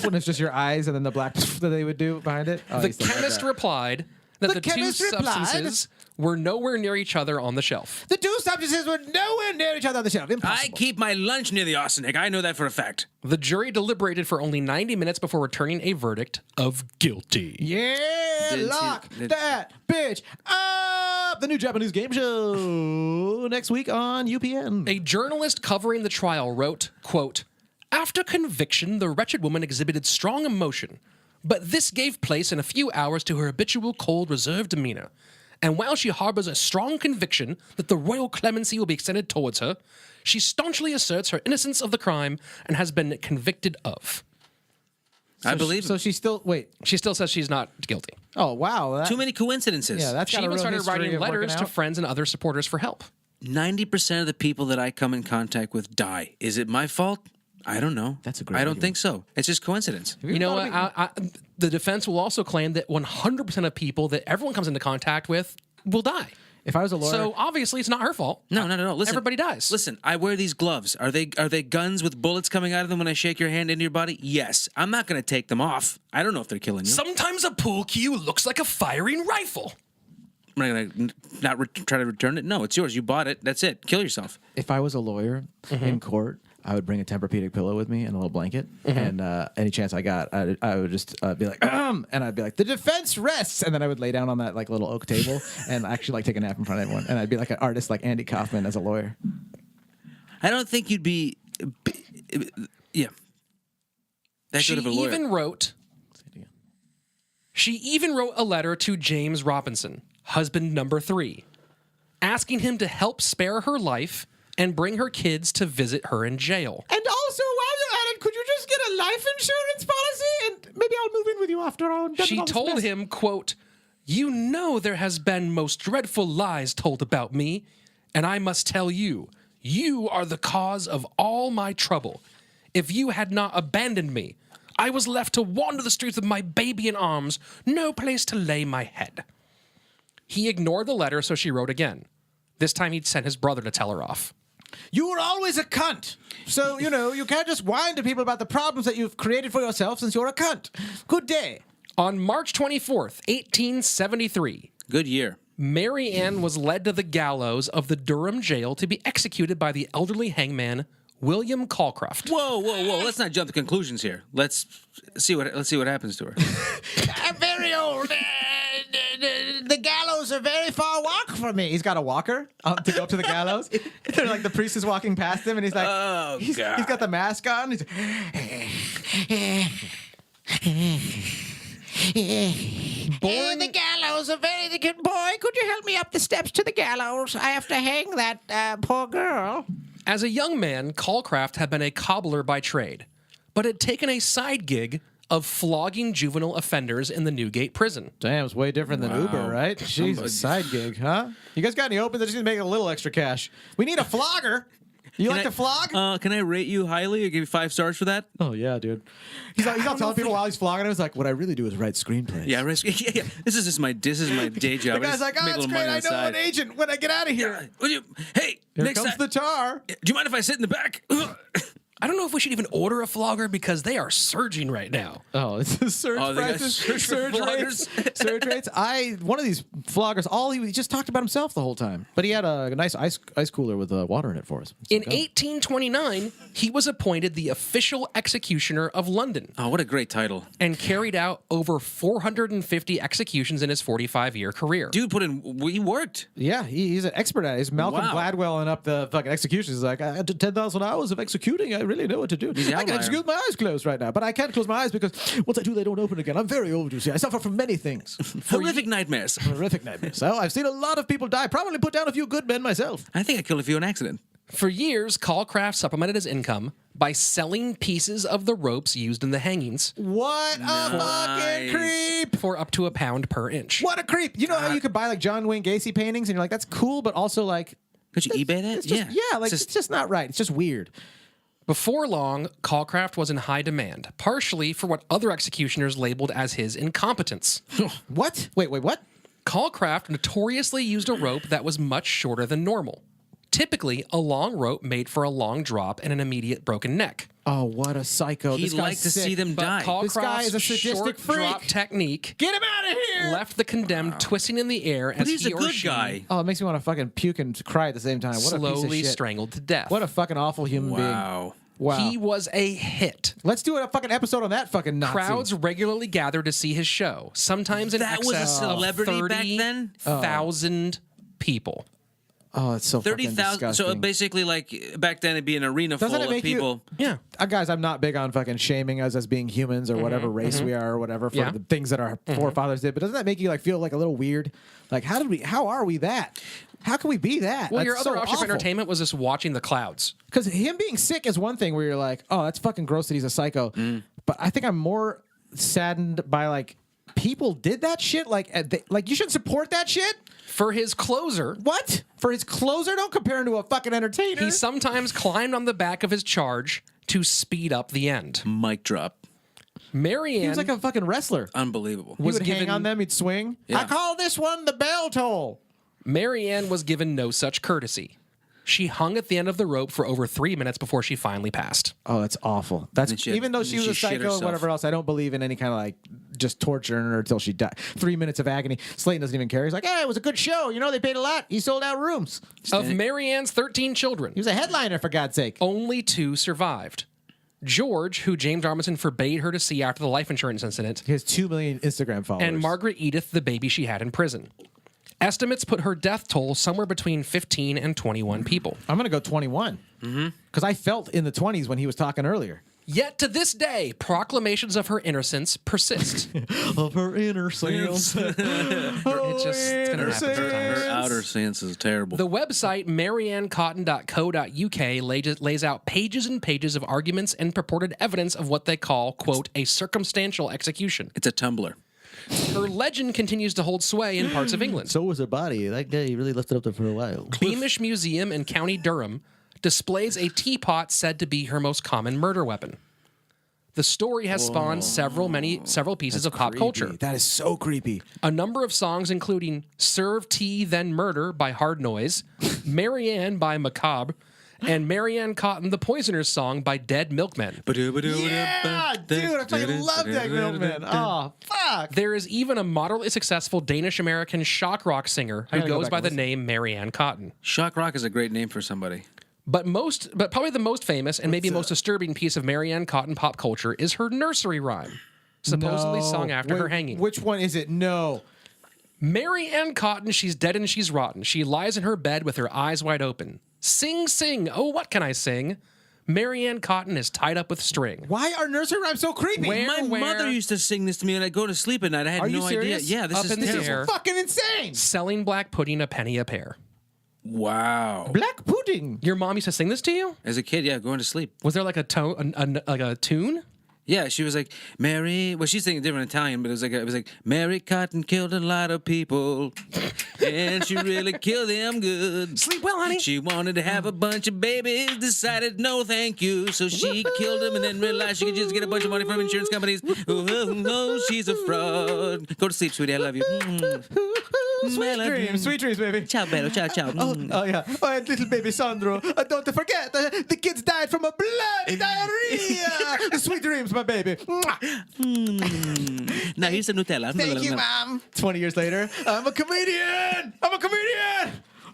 When it's just your eyes and then the black that they would do behind it. Oh, I The used to love chemist that. replied that The the two chemist replied- substances were nowhere near each other on the shelf. The two substances were nowhere near each other on the shelf. I Impossible. keep my lunch near the arsenic. I know that for a fact. The jury deliberated for only 90 minutes before returning a verdict of guilty. Yeah, Didn't see- lock did- that bitch up. The new Japanese game show next week on UPN. A journalist covering the trial wrote, quote, "After conviction, the wretched woman exhibited strong emotion, but this gave place in a few hours to her habitual cold, reserved demeanor. And while she harbors a strong conviction that the royal clemency will be extended towards her, she staunchly asserts her innocence of the crime and has been convicted of." I believe So she still wait. She still says she's not guilty. Oh wow, that, too many coincidences. yeah, that's She got a even real started history writing of working letters to out. friends and other supporters for help. 90% of the people that I come in contact with die. Is it my fault? I don't know. That's a great I don't argument. think so. It's just coincidence. You know what? The defense will also claim that 100% of people that everyone comes into contact with will die. If I was a lawyer, So obviously it's not her fault. No. Listen, Everybody dies. Listen, I wear these gloves. Are they guns with bullets coming out of them when I shake your hand into your body? Yes. I'm not going to take them off. I don't know if they're killing you. Sometimes a pool cue looks like a firing rifle. I'm not going to try to return it. No, it's yours. You bought it. That's it. Kill yourself. if I was a lawyer in court, I would bring a Tempur-Pedic pillow with me and a little blanket, and any chance I got, I would just be like, and I'd be like, the defense rests, and then I would lay down on that like little oak table and actually like take a nap in front of everyone, and I'd be like an artist like Andy Kaufman as a lawyer. I don't think you'd be yeah. That She good of a lawyer. even wrote a letter to James Robinson, husband number 3, asking him to help spare her life and bring her kids to visit her in jail. And also, while you're at it, could you just get a life insurance policy, and maybe I'll move in with you after all. I'm done She with all this told mess. him, quote, "You know there has been most dreadful lies told about me, and I must tell you, you are the cause of all my trouble. If you had not abandoned me, I was left to wander the streets with my baby in arms, no place to lay my head." He ignored the letter, so she wrote again. This time he'd sent his brother to tell her off. You were always a cunt. So, you can't just whine to people about the problems that you've created for yourself since you're a cunt. Good day. On March 24th, 1873, Good year. Mary Ann was led to the gallows of the Durham jail to be executed by the elderly hangman William Calcraft. Whoa. Let's not jump to conclusions here. Let's see what happens to her. I'm very old. The gallows are very far walk from me. He's got a walker to go up to the gallows. They're like the priest is walking past him, and he's like, Oh, he's got the mask on. He's the gallows are very good. Boy, could you help me up the steps to the gallows? I have to hang that poor girl. As a young man, Calcraft had been a cobbler by trade, but had taken a side gig of flogging juvenile offenders in the Newgate prison. Damn, it's way different than Uber, right? Jesus, side gig, huh? You guys got any opens? I just need to make a little extra cash. We need a flogger. You like to flog? Can I rate you highly or give you 5 stars for that? Oh, yeah, dude. He's all telling people while he's flogging him, he's like, what I really do is write screenplays. Yeah, yeah. This is my day job. The guy's like, oh, that's great. I know an agent when I get out of here. Hey, Here next comes time. the tar. Do you mind if I sit in the back? I don't know if we should even order a flogger because they are surging right now. Oh, it's the surge Oh, they got prices, surge for rates, surge rates. One of these floggers, he just talked about himself the whole time, but he had a nice ice cooler with water in it for us. In 1829, he was appointed the official executioner of London Oh, what a great title. and carried out over 450 executions in his 45-year career. Dude he worked. Yeah, he's an expert at it. He's Malcolm Wow. Gladwelling up the fucking executions. He's like, I did 10,000 hours of executing. I really know what to do. the I can outlier. execute my eyes closed right now, but I can't close my eyes because once I do, they don't open again. I'm very old, you see. I suffer from many things. Horrific nightmares. Horrific nightmares. So I've seen a lot of people die. Probably put down a few good men myself. I think I killed a few in accident. For years, Calcraft supplemented his income by selling pieces of the ropes used in the hangings What a fucking creep! for up to £1 per inch. What a creep! You know how you could buy like John Wayne Gacy paintings and you're like, that's cool, but also like, Could you eBay that? it's just, it's just not right. It's just weird. Before long, Calcraft was in high demand, partially for what other executioners labeled as his incompetence. What? Wait, what? Calcraft notoriously used a rope that was much shorter than normal. Typically, a long rope made for a long drop and an immediate broken neck. Oh, what a psycho! He'd This like guy's to sick. see them die. This guy is a Calcraft's sadistic short freak. drop technique Get him out of here! left the condemned twisting in the air But as he's he a or good she guy. Oh, it makes me want to fucking puke and cry at the same time. What a piece slowly of shit. strangled to death. What a fucking awful human being. Wow. Wow. He was a hit. Let's do a fucking episode on that fucking Nazi. Crowds regularly gathered to see his show, sometimes in That was a excess celebrity of back then? 30,000 people. Oh, it's so fucking 30,000. disgusting. So basically, like back then, it'd be an arena Doesn't full it of make you- people. Yeah. Guys, I'm not big on fucking shaming us as being humans or whatever race we are or whatever for Yeah. the things that our forefathers did. But doesn't that make you like feel like a little weird? Like, how are we that? How can we be that? Well, your other option for entertainment was just watching the clouds. Because him being sick is one thing where you're like, oh, that's fucking gross that he's a psycho. But I think I'm more saddened by like people did that shit. Like, you should support that shit. For his closer, What? For his closer? Don't compare him to a fucking entertainer. he sometimes climbed on the back of his charge to speed up the end. Mic drop. Marianne He was like a fucking wrestler. Unbelievable. He would hang given- on them, he'd swing. Yeah. I call this one the bell toll. Marianne was given no such courtesy. She hung at the end of the rope for over 3 minutes before she finally passed. Oh, that's awful. That's And she had- even though she was a she shit psycho and herself. whatever else. I don't believe in any kind of like just torturing her until she died. 3 minutes of agony. Slaton doesn't even care. He's like, hey, it was a good show. You know, they paid a lot. He sold out rooms. Of Marianne's 13 children, He was a headliner for God's sake. only 2 survived. George, who James Armisen forbade her to see after the life insurance incident, He has 2 million Instagram followers. and Margaret Edith, the baby she had in prison. Estimates put her death toll somewhere between 15 and 21 people. I'm gonna go 21 because I felt in the 20s when he was talking earlier. Yet to this day, proclamations of her innocence persist. Of her inner sails. It's gonna happen sometimes. Her outer sense is terrible. The website mariannecotton.co.uk lays out pages and pages of arguments and purported evidence of what they call, quote, a circumstantial execution. It's a Tumblr. Her legend continues to hold sway in parts of England. So was her body. That guy really left it up there for a while. Beamish Museum in County Durham displays a teapot said to be her most common murder weapon. The story has spawned several pieces of pop culture. That is so creepy. A number of songs, including "Serve Tea Then Murder" by Hard Noise, "Marianne" by Macabre, and Marianne Cotton the Poisoner's song by Dead Milkmen. Yeah, dude, I fucking love that Milkman. Oh, fuck. There is even a moderately successful Danish-American shock rock singer who gotta go goes back by and the listen. name Marianne Cotton. Shock rock is a great name for somebody. But probably the most famous and maybe most disturbing piece of Marianne Cotton pop culture is her nursery rhyme, supposedly sung after her hanging. Which one is it? No. Marianne Cotton, she's dead and she's rotten. She lies in her bed with her eyes wide open. Sing, sing, oh, what can I sing? Marianne Cotton is tied up with string. Why are nursery rhymes so creepy? Where- My mother used to sing this to me, and I'd go to sleep at night. I had Are you no serious? idea. Yeah, this Up is in the terrible. air. Fucking insane. Selling black pudding a penny a pair. Wow. Black pudding. Your mom used to sing this to you? As a kid, yeah, going to sleep. Was there like a tone, like a tune? Yeah, she was like, Mary. Well, she's singing different Italian, but it was like Mary Cotton killed a lot of people, and she really killed them good. Sleep well, honey. She wanted to have a bunch of babies, decided no, thank you, so she killed them, and then realized she could just get a bunch of money from insurance companies. Oh, she's a fraud. Go to sleep, sweetie. I love you. Sweet dreams, baby. Ciao, bello. Ciao, ciao. Oh yeah. Oh, and little baby Sandro. Don't forget, the kids died from a bloody diarrhea. Sweet dreams, my baby. Now here's some Nutella. Thank you, Mom. 20 years later, I'm a comedian.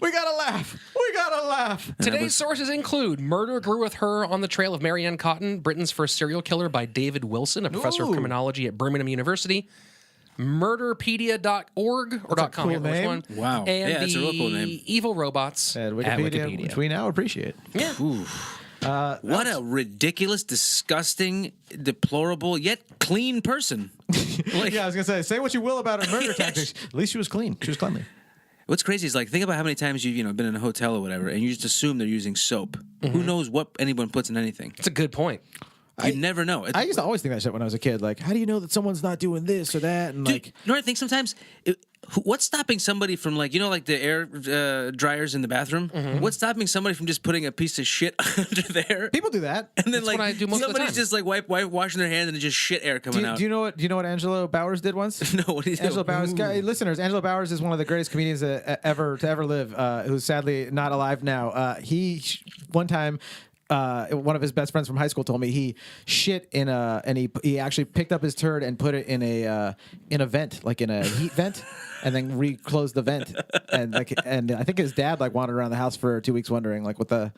We gotta laugh. Today's sources include Murder Grew with Her on the Trail of Marianne Cotton, Britain's First Serial Killer by David Wilson, a professor of criminology at Birmingham University. Murderpedia.org or That's a .com. cool Which name. one? Wow. And Yeah, that's a real cool name. Evil Robots At at Wikipedia, Wikipedia. which we now appreciate. Yeah. What a ridiculous, disgusting, deplorable, yet clean person. Yeah, I was gonna say what you will about her murder tactics. At least she was clean. She was cleanly. What's crazy is like think about how many times you've been in a hotel or whatever, and you just assume they're using soap. Who knows what anyone puts in anything? That's a good point. You never know. I used to always think that shit when I was a kid. Like, how do you know that someone's not doing this or that? And like, You know what I think sometimes? What's stopping somebody from like the air dryers in the bathroom? What's stopping somebody from just putting a piece of shit under there? people do that. And then That's like what I do most of the somebody's time. just like washing their hands and it's just shit air coming out. Do you know what Angelo Bowers did once? No, what do you do? Angelo Bowers, listeners, Angelo Bowers is one of the greatest comedians ever to ever live. Who's sadly not alive now. One time. One of his best friends from high school told me he shit in and he actually picked up his turd and put it in a vent, like in a heat vent, and then reclosed the vent, and I think his dad like wandered around the house for 2 weeks wondering like what the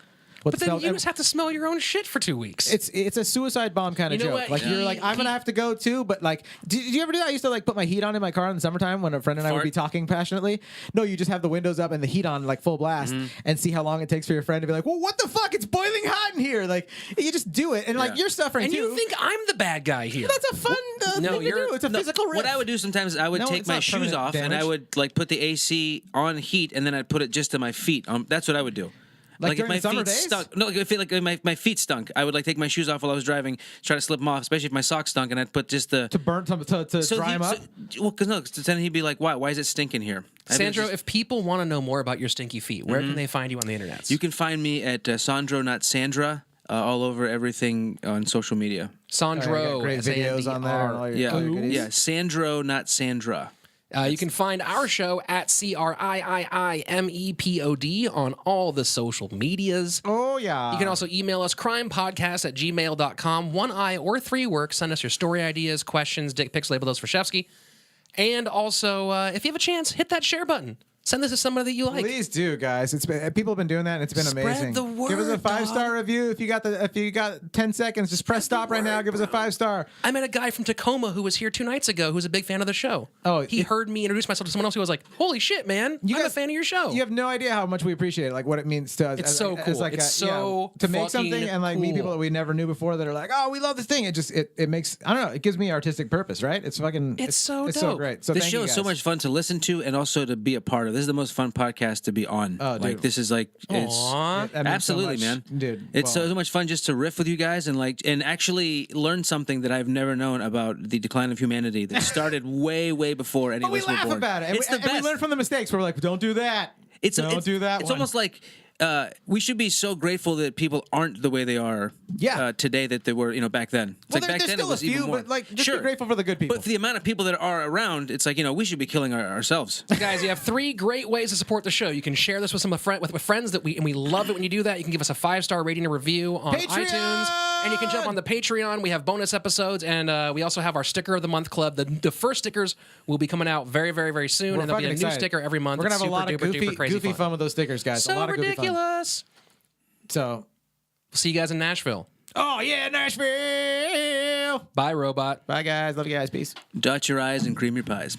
But then you just have to smell your own shit for 2 weeks. It's a suicide bomb kind of You know joke. what? Like you're like, I'm gonna have to go too, but like, did you ever do that? I used to like put my heat on in my car in the summertime when a friend and I would be talking passionately. No, you just have the windows up and the heat on like full blast and see how long it takes for your friend to be like, well, what the fuck? It's boiling hot in here. Like you just do it and like you're suffering and too. you think I'm the bad guy here. That's a fun thing to do. It's a physical risk. What I would do sometimes, I would No, take it's my not shoes permanent off and I damage. would like put the AC on heat and then I'd put it just to my feet. That's what I would do. Like if during my the summer feet days? stunk. No, if it, like my feet stunk, I would like take my shoes off while I was driving, try to slip them off, especially if my socks stunk, and I'd put just the to burn to dry him up. well, because then he'd be like, "Why? Why is it stinking here?" Sandro, if people want to know more about your stinky feet, where can they find you on the internet? You can find me at Sandro, not Sandra, all over everything on social media. Sandro, great videos on there. And all your, all your goodies. Yeah, Sandro, not Sandra. You can find our show at CRiiMEPOD on all the social medias. Oh yeah. You can also email us crimepodcast@gmail.com. 1 eye or 3 works. Send us your story ideas, questions, dick pics, label those for Shefsky. And also, if you have a chance, hit that share button. Send this to somebody that you like. Please do, guys. People have been doing that, and it's been Spread amazing. the word, give us a 5-star dog. review if you got 10 seconds. Just press stop right now. Give us a 5-star. I met a guy from Tacoma who was here 2 nights ago who's a big fan of the show. Oh, he heard me introduce myself to someone else who was like, holy shit, man. I'm a guys- fan of your show. You have no idea how much we appreciate it, like what it means to us. It's so cool. Like It's so to make something fucking and like meet people cool. that we never knew before that are like, oh, we love this thing. It makes I don't know. It gives me artistic purpose, right? It's fucking. It's so It's so dope. great. So This thank show you is so guys. much fun to listen to and also to be a part of. This is the most fun podcast to be on. Oh, like dude. this is like it's Aw. That means so absolutely, much, man, dude. It's Well, so much fun just to riff with you guys and actually learn something that I've never known about the decline of humanity that started way before any But of we us were laugh born. about it. And, It's the and we best. learn from the mistakes. We're like, don't do that. Don't do that. It's one. almost like we should be so grateful that people aren't the way they are today that they were back then. It's Well, like back there's then it still was a few, even more. but like just sure. be grateful for the good people. But for the amount of people that are around, it's like we should be killing ourselves. Guys, you have 3 great ways to support the show. You can share this with some with friends and we love it when you do that. You can give us a 5-star rating and review on Patreon! iTunes, and you can jump on the Patreon. We have bonus episodes, and we also have our Sticker of the Month Club. The first stickers will be coming out very, very, very soon, We're and there'll be a fucking new excited. sticker every month. We're gonna It's have a lot of super duper duper crazy goofy fun with those stickers, guys. So a lot of goofy fun. ridiculous. So, See you guys in Nashville. oh yeah, Nashville. Bye, robot. Bye, guys. Love you guys. Peace. Dot your I's and cream your pies.